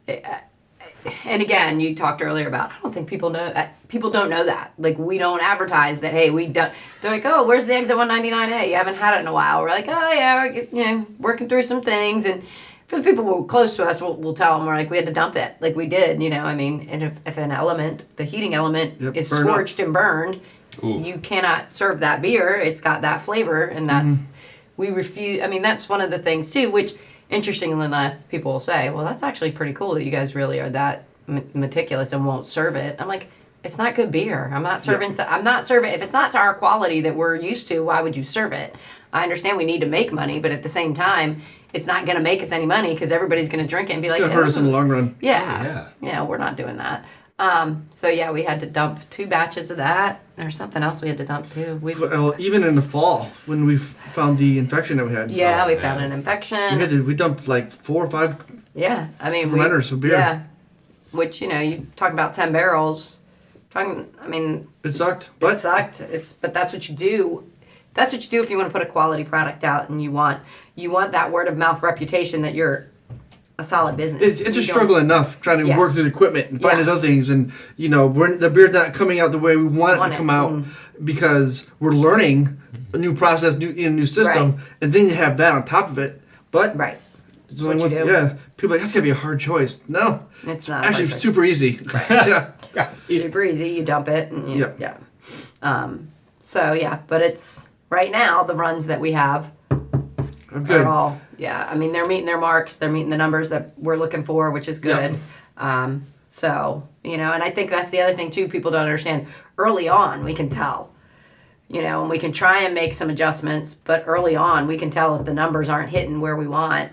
and again, you talked earlier about, I don't think people know, people don't know that. Like, we don't advertise that, hey, we done, they're like, oh, where's the Exit 199A? You haven't had it in a while. We're like, oh, yeah, we're, working through some things. And for the people who are close to us, we'll tell them, we're like, we had to dump it. Like we did, and if an element, the heating element is burn up. scorched and burned, Ooh. you cannot serve that beer. It's got that flavor, and that's we refuse. I mean, that's one of the things too. Which, interestingly enough, people will say, "Well, that's actually pretty cool that you guys really are that meticulous and won't serve it." I'm like, it's not good beer. I'm not serving. I'm not serving. If it's not to our quality that we're used to, why would you serve it? I understand we need to make money, but at the same time, it's not going to make us any money because everybody's going to drink it and be like, It's gonna hurt us in the long run. yeah. Yeah, we're not doing that. So yeah, we had to dump 2 batches of that. There's something else we had to dump too. Well, even in the fall, when we found the infection that we had. Yeah, Oh, we man. found an infection. We dumped like 4 or 5. Yeah, I mean, fermenters of beer. Yeah, which you talk about 10 barrels. It sucked. It sucked. But that's what you do. That's what you do if you want to put a quality product out, and you want that word of mouth reputation that you're a solid business. It's You a don't- struggle enough trying to Yeah. work through the equipment and find Yeah. these other things, and the beer's not coming out the way we want it to come out because we're learning a new process, new system, Right. and then you have that on top of it. But Right. That's so what you do. Yeah, people are like, that's gotta be a hard choice. No, It's not actually hard. super easy. Yeah. Super easy. You dump it, and Yep. yeah. So yeah, but it's right now the runs that we have I'm good. are all they're meeting their marks. They're meeting the numbers that we're looking for, which is good. So and I think that's the other thing too. People don't understand. Early on, we can tell. And we can try and make some adjustments, but early on, we can tell if the numbers aren't hitting where we want.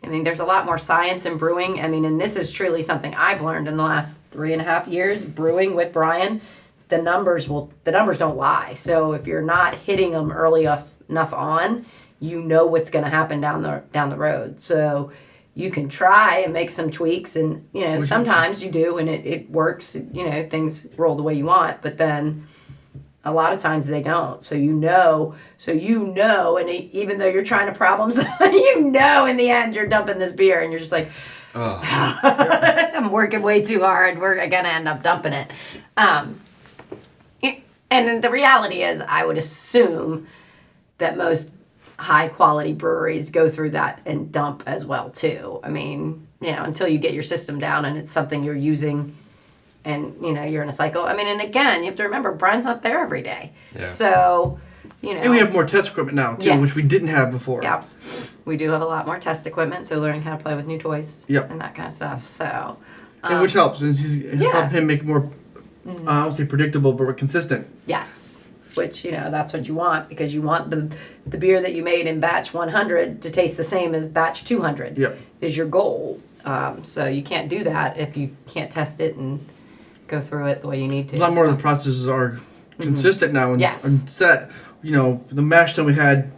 I mean, there's a lot more science in brewing. I mean, and this is truly something I've learned in the last 3.5 years brewing with Brian. The numbers don't lie. So if you're not hitting them early enough on, what's going to happen down the road. So you can try and make some tweaks, and sometimes you do, and it works. Things roll the way you want, but then a lot of times they don't. So and even though you're trying to problem solve, in the end you're dumping this beer, and you're just like, Oh. I'm working way too hard. We're gonna end up dumping it. And the reality is, I would assume that most high quality breweries go through that and dump as well too. I mean, until you get your system down and it's something you're using and, you're in a cycle. I mean, and again, you have to remember, Brian's not there every day. Yeah. So, And we have more test equipment now, too, Yes. which we didn't have before. Yeah. We do have a lot more test equipment, so learning how to play with new toys Yep. and that kind of stuff. So, And which helps. It's helped him make it more, I don't say predictable, but consistent. yes. Which, that's what you want because you want the beer that you made in batch 100 to taste the same as batch 200 Yep. is your goal. So you can't do that if you can't test it and go through it the way you need to. A lot more so. of the processes are consistent now and, Yes. and set. The mash tun we had,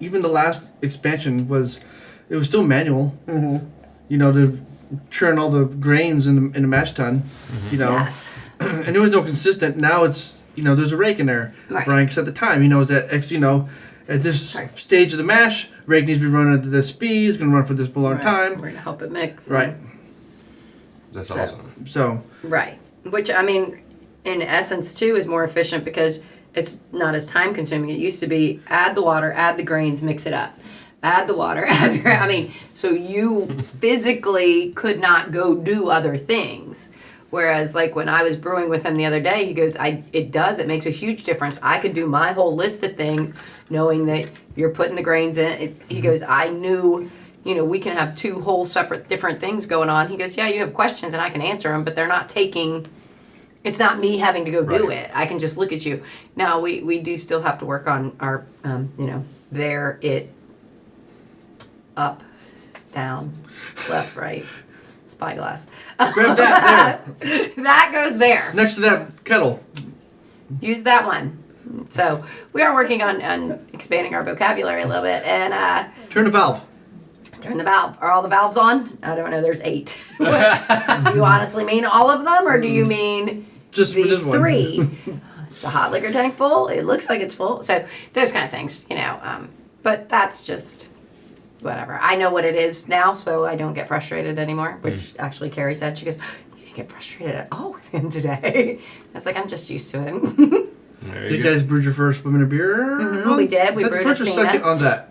even the last expansion was still manual. To churn all the grains in the mash tun. Yes. And there was no consistent. Now it's there's a rake in there. Right. Brian set the time. He knows that at this stage of the mash, rake needs to be running at this speed. It's going to run for this long Right. time. We're going to help it mix. Right. That's So- awesome. So Right. Which, I mean, in essence, too, is more efficient because it's not as time consuming. It used to be add the water, add the grains, mix it up. Add the water, add the grains. I mean, so you physically could not go do other things. Whereas, like, when I was brewing with him the other day, he goes, it makes a huge difference. I could do my whole list of things knowing that you're putting the grains in. He goes, I knew, we can have two whole separate different things going on. He goes, yeah, you have questions and I can answer them, but they're not it's not me having to go do Right. it. I can just look at you. Now, we do still have to work on our, up, down, left, right, spyglass. grab that there. That goes there. Next to that kettle. Use that one. So we are working on expanding our vocabulary a little bit and Turn the valve. turn the valve. Are all the valves on? I don't know. There's 8. Do you honestly mean all of them, or do you mean Just these this one. 3? The hot liquor tank full? It looks like it's full. So those kind of things, But that's just whatever. I know what it is now, so I don't get frustrated anymore. Which actually Carrie said, she goes, "You didn't get frustrated at all with him today." I was like, "I'm just used to it." There You you go. guys brewed your first women of beer? Mhm, we did. We Is that the brewed first or Athena. second on that?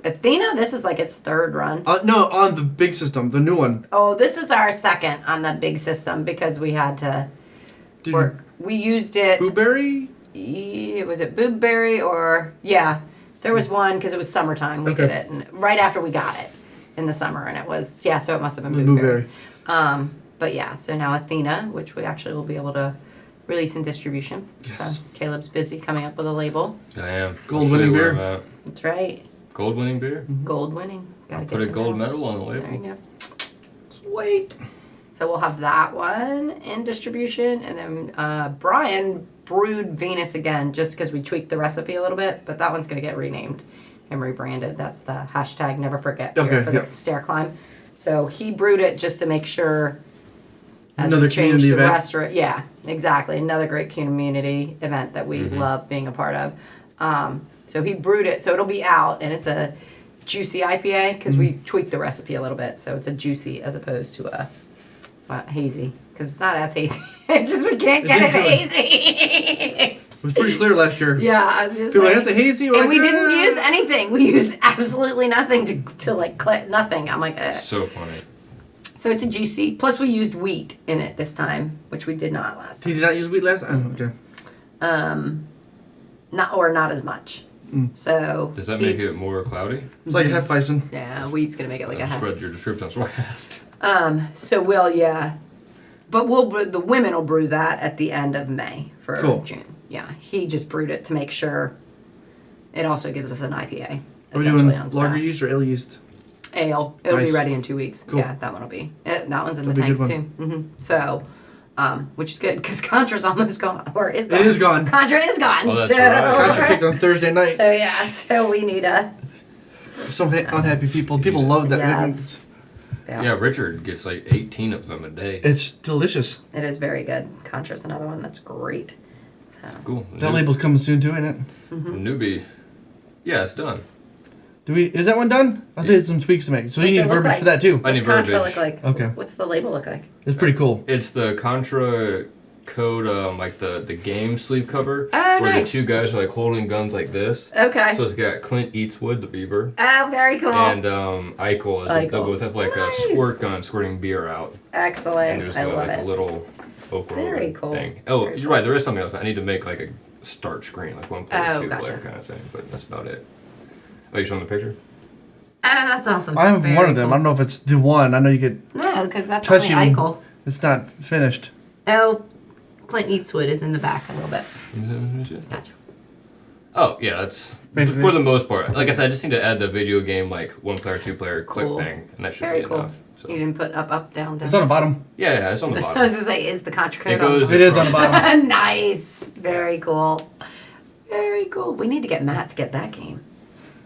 Athena, this is like its 3rd run. No, on the big system, the new one. Oh, this is our 2nd on the big system because we had to Did work. We used it. Blueberry? Was it Boobberry or there was one because it was summertime. We did Okay. it and right after we got it in the summer, and it was so it must have been Blueberry. Boobberry. But yeah, so now Athena, which we actually will be able to release in distribution. Yes. So Caleb's busy coming up with a label. I am. Gold I'll show winning you where beer? I'm at. That's right. Gold winning beer? Gold winning. Gotta Put a the gold medals. medal on the There you label. go. Sweet. So we'll have that one in distribution, and then Brian brewed Venus again, just because we tweaked the recipe a little bit. But that one's gonna get renamed and rebranded. That's the hashtag Never Forget Beer Okay, for the yep. stair climb. So he brewed it just to make sure. As Another we change community the event. restaurant, yeah, exactly. Another great community event that we love being a part of. So he brewed it, so it'll be out, and it's a juicy IPA because we tweaked the recipe a little bit, so it's a juicy as opposed to a hazy because it's not as hazy. It's just we can't get it didn't do hazy. It was pretty clear last year. Yeah, I was just People were saying. like, that's a hazy. And we didn't use anything. We used absolutely nothing to like nothing. I'm like, So funny. So it's a juicy. Plus we used wheat in it this time, which we did not last He time. did not use wheat last time? Okay. Not as much. So Does that he- make it more cloudy? It's like a Hefeweizen. Yeah, wheat's gonna make it like I a just half. read your description, that's why I asked. So but the women will brew that at the end of May for Cool. June. Yeah, he just brewed it to make sure. It also gives us an IPA Are we essentially doing on lager staff. yeast or ale yeast? Ale. It'll be Nice. ready in 2 weeks. Cool. Yeah, that one will be. That one's in That'll the be a good tanks too. So, which is good because Contra's almost gone or is gone. It is gone. Contra is gone. Oh, that's so, right. Contra kicked on Thursday night. So yeah, so we need a. Some unhappy people. People love that. Yes. Yeah, Richard gets like 18 of them a day. It's delicious. It is very good. Contra's another one that's great. So. Cool. That label's coming soon too, ain't it? Newbie. Yeah, it's done. Is that one done? I think it's some tweaks to make. So you What's need it look verbiage like? for that too. I What's need Contra verbiage. look like? Okay. What's the label look like? It's pretty cool. It's the Contra code like the game sleeve cover Oh, where nice. the two guys are like holding guns like this. Okay. So it's got Clint Eastwood, the beaver, Oh, very cool. and Eichel. They Eichel. both have like Nice. a squirt gun squirting beer out. And Excellent. there's I love like it. a little open Very cool. thing. Oh, Very you're right. There is something else. I need to make like a start screen, like 1 player, Oh, 2 gotcha. player kind of thing. But that's about it. Oh, you showing the picture? That's awesome. I have Very one of them. cool. I don't know if it's the one. I know you could No, because that's touch only him. Eichel. It's not finished. Oh, Clint Eastwood is in the back a little bit. Gotcha. Oh, yeah, that's Basically. for the most part. Like I said, I just need to add the video game like 1 player, 2 player Cool. click thing, and that should Very be cool. enough. So. You didn't put up, down, down. It's on the bottom. Yeah, it's on the I bottom. was gonna say, is the contra code It goes- It is on the bottom. Nice. Very cool. Very cool. We need to get Matt to get that game.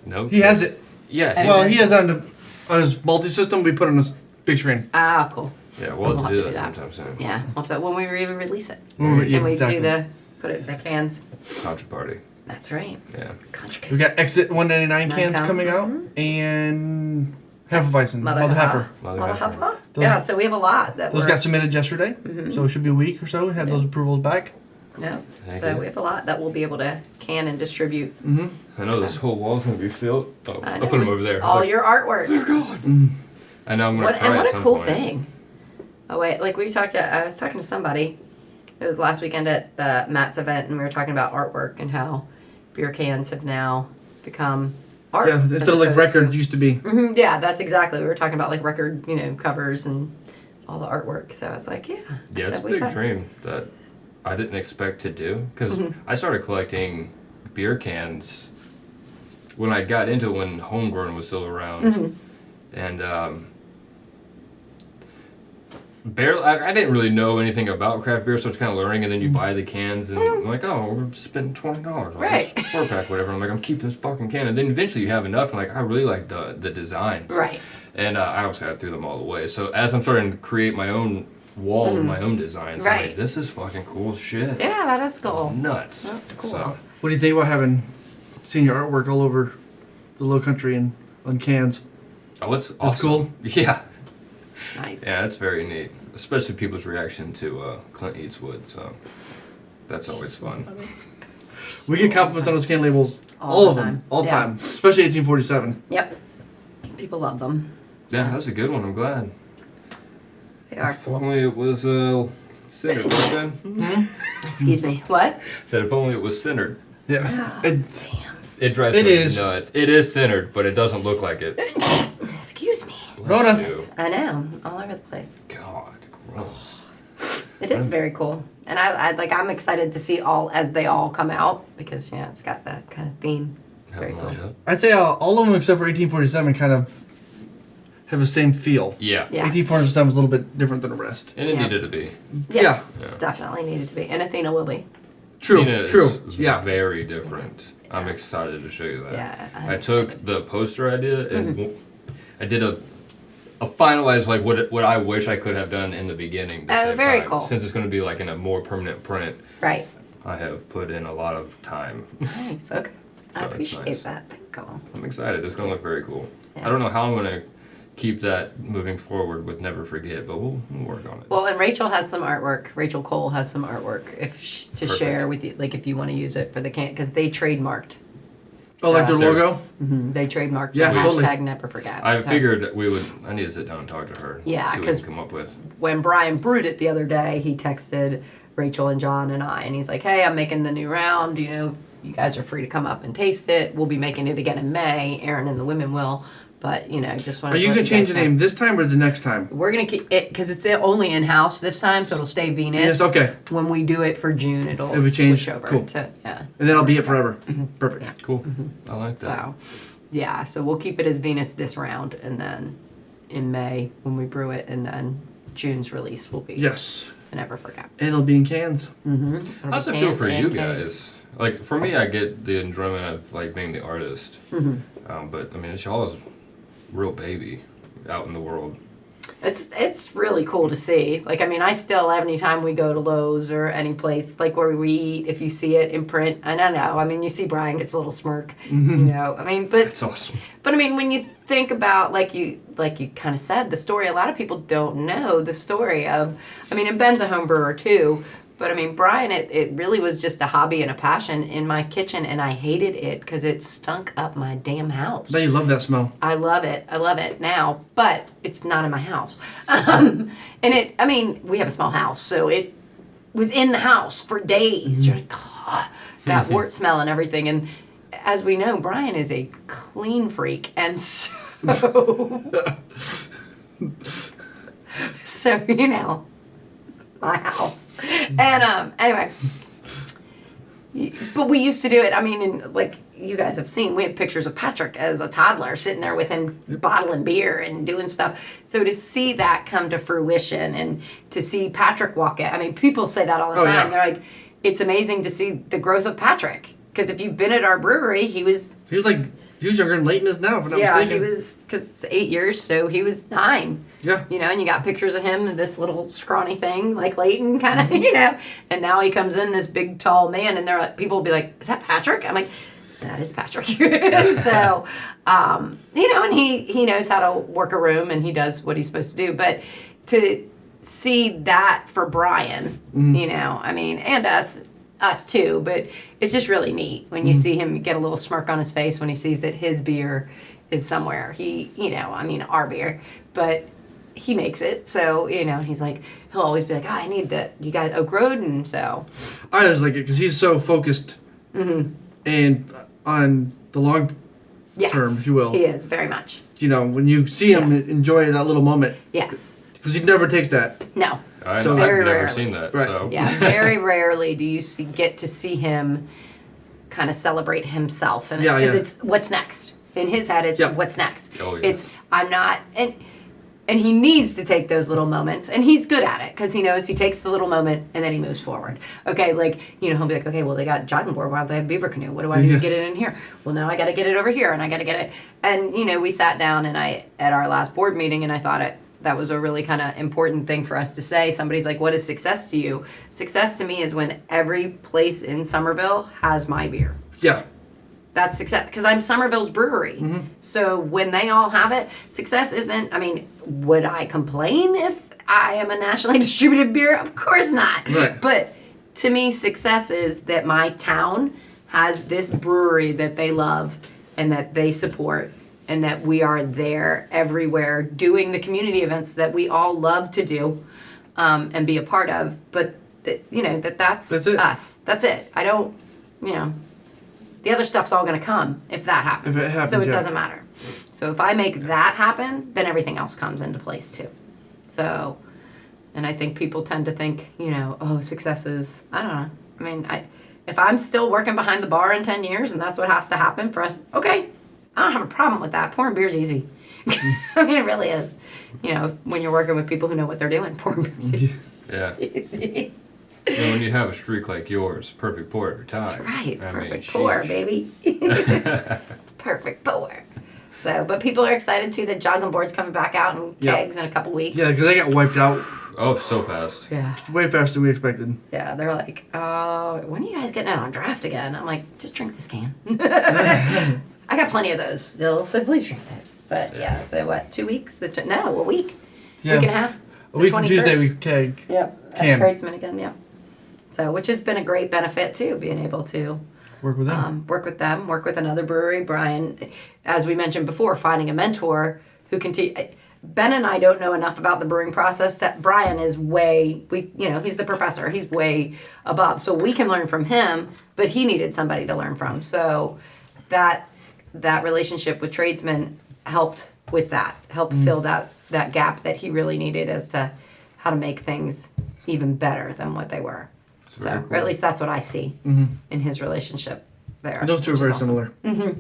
No, He has it. Yeah, Well, he has on his multi-system. We put on his big screen. Ah, cool. yeah, we'll have to do that that. sometime soon. Yeah. We'll have to, when we release it. Yeah, And we exactly. do put it in the cans. Contra party. That's right. Yeah. Contra We code. got Exit 199 cans Nine coming out, and Hefeweizen, Mother Heifer. Mother Mother Heifer. Heifer? Those- Yeah, so we have a lot that Those we're... got submitted yesterday, so it should be a week or so. We had those approvals back. No. Thank So you. we have a lot that we'll be able to can and distribute. I know this whole wall's gonna be filled. Oh, I I'll know, put them with over there. It's All like, your artwork. I know I'm gonna What cry and at what a some cool point. thing. Oh wait, like I was talking to somebody. It was last weekend at Matt's event, and we were talking about artwork and how beer cans have now become art. Yeah, as instead of like opposed to- record used to be. Mhm, yeah, that's exactly. We were talking about like record, covers and all the artwork. So I was like, yeah. Yeah, So it's a we big tried. dream that I didn't expect to do because I started collecting beer cans when I got into it when homegrown was still around, and barely I didn't really know anything about craft beer, so it's kind of learning. And then you buy the cans, and I'm like, oh, we're spending $20 on Right. this 4-pack, whatever. I'm like, I'm keeping this fucking can, and then eventually you have enough. And like, I really like the designs, Right. and I obviously I threw them all away. So as I'm starting to create my own wall with my own designs, I'm Right. like, this is fucking cool shit. Yeah, that is It's cool. nuts. That's cool. So, What do you think about having seen your artwork all over the Low Country and on cans? oh, it's awesome. cool. Yeah, Nice. yeah, it's very neat, especially people's reaction to Clint Eastwood. So that's always fun. We get compliments on those can labels, All all the of them, time. all the Yeah. time, especially 1847. Yep. People love them. Yeah, that was a good one. I'm glad. They are If cool. only it was centered. Right, Ben? Excuse me. What? Said if only it was centered. Yeah, Damn. It drives It me is. nuts. It is centered, but it doesn't look like it. Excuse me. Bless Rhoda. you. I know. All over the place. God, gross. It is very cool. And I'm excited to see as they all come out because, it's got that kind of theme. It's very Have cool. them lined up. I'd say all of them except for 1847 kind of have the same feel. Yeah. Yeah. 1847 is a little bit different than the rest. And it Yeah. needed to be. Yeah. Yeah. Definitely needed to be. And Athena will be. True, Tina true. is Yeah. very different. I'm excited to show you that. Yeah, I'm I took excited. the poster idea and I did a finalized like what I wish I could have done in the beginning. The Oh, same very time. cool. Since it's going to be like in a more permanent print, Right. I have put in a lot of time. Nice. Okay. I So it's appreciate nice. that. Thank you. I'm excited. It's going to look very cool. Yeah. I don't know how I'm going to keep that moving forward with Never Forget, but we'll work on it. Well, and Rachel has some artwork. Rachel Cole has some artwork to Perfect. share with you, like if you want to use it for the can, because they trademarked. Oh, like their They're- logo? They trademarked Yeah, the totally. hashtag Never Forget. I So figured that I need to sit down and talk to her. Yeah, see what we 'cause- can come up with. when Brian brewed it the other day, he texted Rachel and John and I, and he's like, "Hey, I'm making the new round. You guys are free to come up and taste it. We'll be making it again in May. Aaron and the women will, but just want Are to." you going to change the name this time or the next time? We're gonna keep it because it's only in house this time, so it'll stay Venus. Venus, okay. When we do it for June, it'll It'll be changed? switch over Cool. to And then I'll be it forever. Perfect. Yeah. Cool. I like that. So, yeah, so we'll keep it as Venus this round, and then in May when we brew it, and then June's release will be Yes. I Never Forget. And it'll be in cans. How's it feel for you guys? Like for me, I get the enjoyment of like being the artist, but I mean, it's y'all's real baby out in the world. It's really cool to see. Like, I mean, I still, anytime we go to Lowe's or any place, like where we eat, if you see it in print, and I know, I mean, you see Brian gets a little smirk, I mean, but It's awesome. I mean, when you think about, like you kind of said, the story, a lot of people don't know the story of, I mean, and Ben's a home brewer too, But I mean, Brian, it really was just a hobby and a passion in my kitchen, and I hated it because it stunk up my damn house. Now you love that smell. I love it now, but it's not in my house. We have a small house, so it was in the house for days. You're like, God, that wort smell and everything. And as we know, Brian is a clean freak, and so, my house. And anyway, but we used to do it. I mean, and like you guys have seen, we have pictures of Patrick as a toddler sitting there with him bottling beer and doing stuff. So to see that come to fruition and to see Patrick walk in, I mean, people say that all the time. Yeah. They're like, it's amazing to see the growth of Patrick. Because if you've been at our brewery, he was younger than Leighton is now, if I'm not mistaken. he was, because it's 8 years, so he was 9. Yeah. And you got pictures of him, this little scrawny thing, like Leighton, kind of, And now he comes in, this big, tall man, and people will be like, is that Patrick? I'm like, that is Patrick. So, and he knows how to work a room, and he does what he's supposed to do. But to see that for Brian, and us too, but it's just really neat when you see him get a little smirk on his face when he sees that his beer is somewhere. Our beer, but he makes it. So, he's like, he'll always be like, I need that. You guys, Oak Road. And so I always like it because he's so focused and on the long term, if you will. He is very much. When you see him enjoy that little moment. Yes. Because he never takes that. No. I've Very never rarely. seen that. Right. So. Yeah, very rarely do you get to see him kind of celebrate himself. And because it's what's next. In his head, it's what's next. Oh, yeah. It's, I'm not, and he needs to take those little moments, and he's good at it, because he knows he takes the little moment, and then he moves forward. Okay, he'll be like, okay, well, they got jogging board, why don't they have beaver canoe? What do I do to get it in here? Well, now I got to get it over here, and I got to get it. And, we sat down, and at our last board meeting, and I thought that was a really kind of important thing for us to say. Somebody's like, what is success to you? Success to me is when every place in Somerville has my beer. Yeah. That's success, because I'm Somerville's brewery. So when they all have it, success isn't, would I complain if I am a nationally distributed beer? Of course not. Right. But to me, success is that my town has this brewery that they love and that they support, and that we are there everywhere doing the community events that we all love to do and be a part of. But, that's it. us. That's it. I don't, the other stuff's all going to come if that happens. If it happens, so it doesn't matter. So if I make that happen, then everything else comes into place too. So, and I think people tend to think, success is, I don't know. If I'm still working behind the bar in 10 years and that's what has to happen for us, okay, I don't have a problem with that. Pouring beer's easy. It really is. When you're working with people who know what they're doing, pouring beer's easy. Yeah. Easy. And when you have a streak like yours, perfect pour every time. That's right. Perfect sheesh. pour, baby. Perfect pour. So, but people are excited too that jogging board's coming back out in kegs in a couple weeks. Yeah, because they got wiped out Oh, so fast. Yeah. way faster than we expected. Yeah, they're like, when are you guys getting out on draft again? I'm like, just drink this can. I got plenty of those still, so please drink this. But yeah, so what, 2 weeks? A week. Yeah. Week and a half. A week from Tuesday, we keg. Yep. Can. Tradesman again, yeah. So, which has been a great benefit too, being able to Work with them. work with another brewery. Brian, as we mentioned before, finding a mentor who can teach. Ben and I don't know enough about the brewing process. That Brian is he's the professor. He's way above, so we can learn from him. But he needed somebody to learn from. So that relationship with tradesmen helped with that. Helped fill that gap that he really needed as to how to make things even better than what they were. So, or at least that's what I see in his relationship there. And those two are very similar.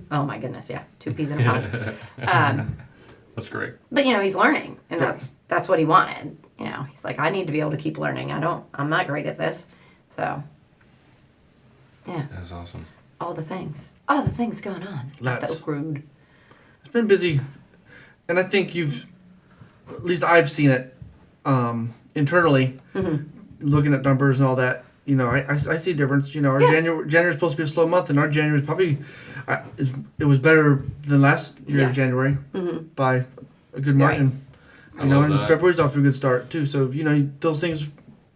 Oh my goodness, yeah, 2 peas in a pod. That's great. But he's learning, and that's what he wanted. He's like, I need to be able to keep learning. I'm not great at this, so yeah. That's awesome. All the things going on. Lots. At the Oak Road. It's been busy, and I think at least I've seen it internally, looking at numbers and all that. I see a difference. Our January's supposed to be a slow month, and our January is probably it was better than last year's January by a good margin. I love and that. February's off to a good start too. So those things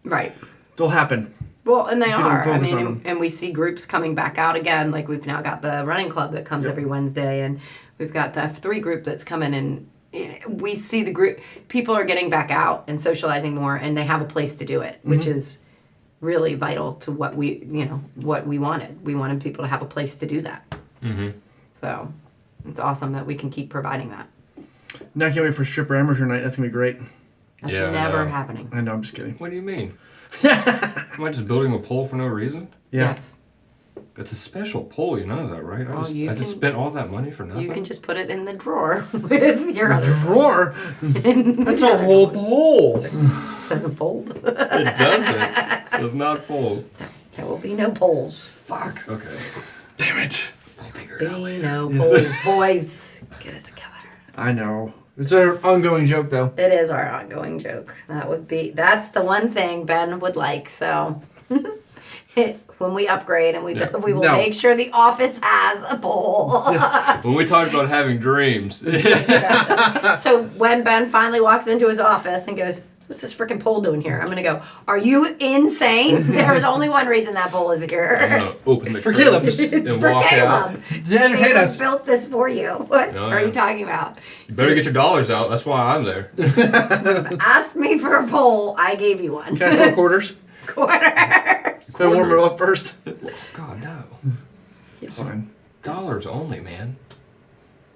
Right. they'll happen. Well, and they If you don't are. I focus mean, on them. and we see groups coming back out again. Like we've now got the running club that comes every Wednesday, and we've got the F3 group that's coming in. We see the group. People are getting back out and socializing more, and they have a place to do it, which is really vital to what what we wanted. We wanted people to have a place to do that. Mm-hmm. So it's awesome that we can keep providing that. Now I can't wait for stripper amateur night. That's gonna be great. That's Yeah, I never know. happening. I know. I'm just kidding. What do you mean? Am I just building a pole for no reason? Yeah. Yes. It's a special pole, you know that, right? Oh, you I just can- spent all that money for nothing. You can just put it in the drawer with your other Drawer. That's a whole pole. It poles. Doesn't fold. doesn't. Does not fold. There will be no poles. Fuck. Okay. Damn it. I'll figure it out. Be no poles, boys. Get it together. I know. It's an ongoing joke though. It is our ongoing joke. That's the one thing Ben would like. So when we upgrade and we will No. make sure the office has a pole. When we talked about having dreams. So when Ben finally walks into his office and goes, "What's this freaking pole doing here?" I'm gonna go, "Are you insane? There's only one reason that pole is I'm here. gonna open the For curtains Caleb's. It's and for walk out. Caleb. To entertain Caleb us. built this for you. What Oh, are yeah. you talking about? You better get your dollars out. That's why I'm there. Asked me for a pole, I gave you one. Can I throw quarters? Quarters. So I warm it up first. God, no. Fine. Dollars only, man.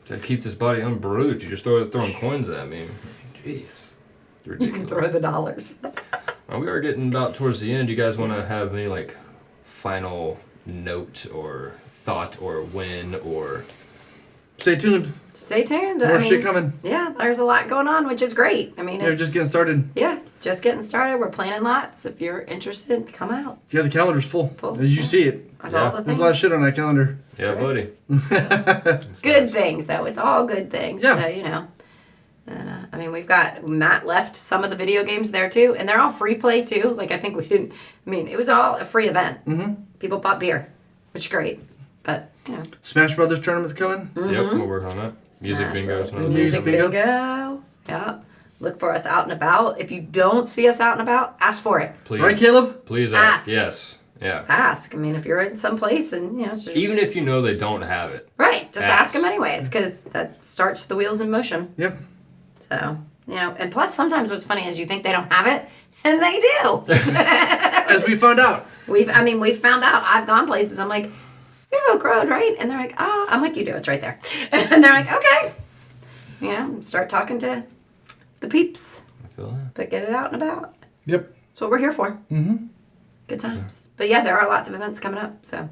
To keep this body unbruised, you just throwing coins at me. Jeez. It's You ridiculous. can throw the dollars. We are getting about towards the end. You guys want to have any like final note or thought or win or Stay tuned. Stay tuned. More shit coming. Yeah, there's a lot going on, which is great. I mean, Yeah, it's just getting started. just getting started. We're planning lots. If you're interested, come out. Yeah, the calendar's full. Full. As you see it. That's Yeah. all the There's things. a lot of shit on that calendar. yeah, right. buddy. It's Good nice. things, though. It's all good things. Yeah. So, And, I mean, we've got Matt left some of the video games there too, and they're all free play too. Like I think we didn't. I mean, it was all a free event. Mm-hmm. People bought beer, which is great. But Smash Brothers tournament's coming. Yep, we'll work on that. Music Smash bingo. Bros. is another Music thing. bingo. bingo. Yeah. Look for us out and about. If you don't see us out and about, ask for it. Please. Right, Caleb? Please Ask. ask. Yes. Yeah. Ask. I mean, if you're in some place and just, Even if you know they don't have it. right, just ask ask. them anyways, because that starts the wheels in motion. Yep. So and plus sometimes what's funny is you think they don't have it, and they do. As we found out. We've found out. I've gone places. I'm like, you have Oak Road, right? And they're like, oh. I'm like, you do. It's right there. And they're like, okay. Start talking to the peeps, I feel that. but get it out and about. Yep. That's what we're here for. Mm-hmm. Good times. But yeah, there are lots of events coming up. So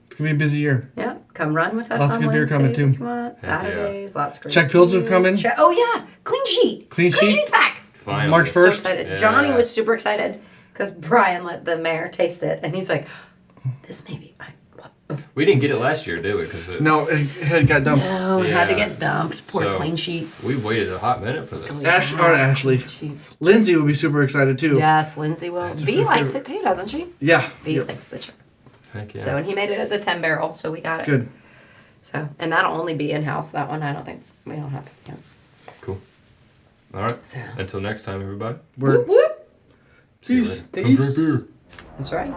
It's going to be a busy year. yeah, come run with us Lots of on good beer Wednesdays coming, too. if you want. Heck yeah. Saturdays, lots of great Check pills are beer. coming. Oh yeah, clean sheet. Clean sheet? Sheet's back. Finally. March So 1st. excited. Yeah. Johnny was super excited because Brian let the mayor taste it, and he's like, "This may be." We didn't get it last year, did we? Because No, it had got dumped. No, it had to Yeah. get dumped. Poor So- clean sheet. we waited a hot minute for this. Ashley. Sheet. Lindsay will be super excited too. Yes, Lindsay will. V her likes favorite. it too, doesn't she? Yeah. V Yep. likes the shirt. Heck yeah. So, and he made it as a 10 barrel, so we got it. Good. So, and that'll only be in house. That one, I don't think we don't have. Yeah. Cool. All right. So, Until next time, everybody. We're whoop whoop. See you Peace. later. Come drink Peace. beer. That's right.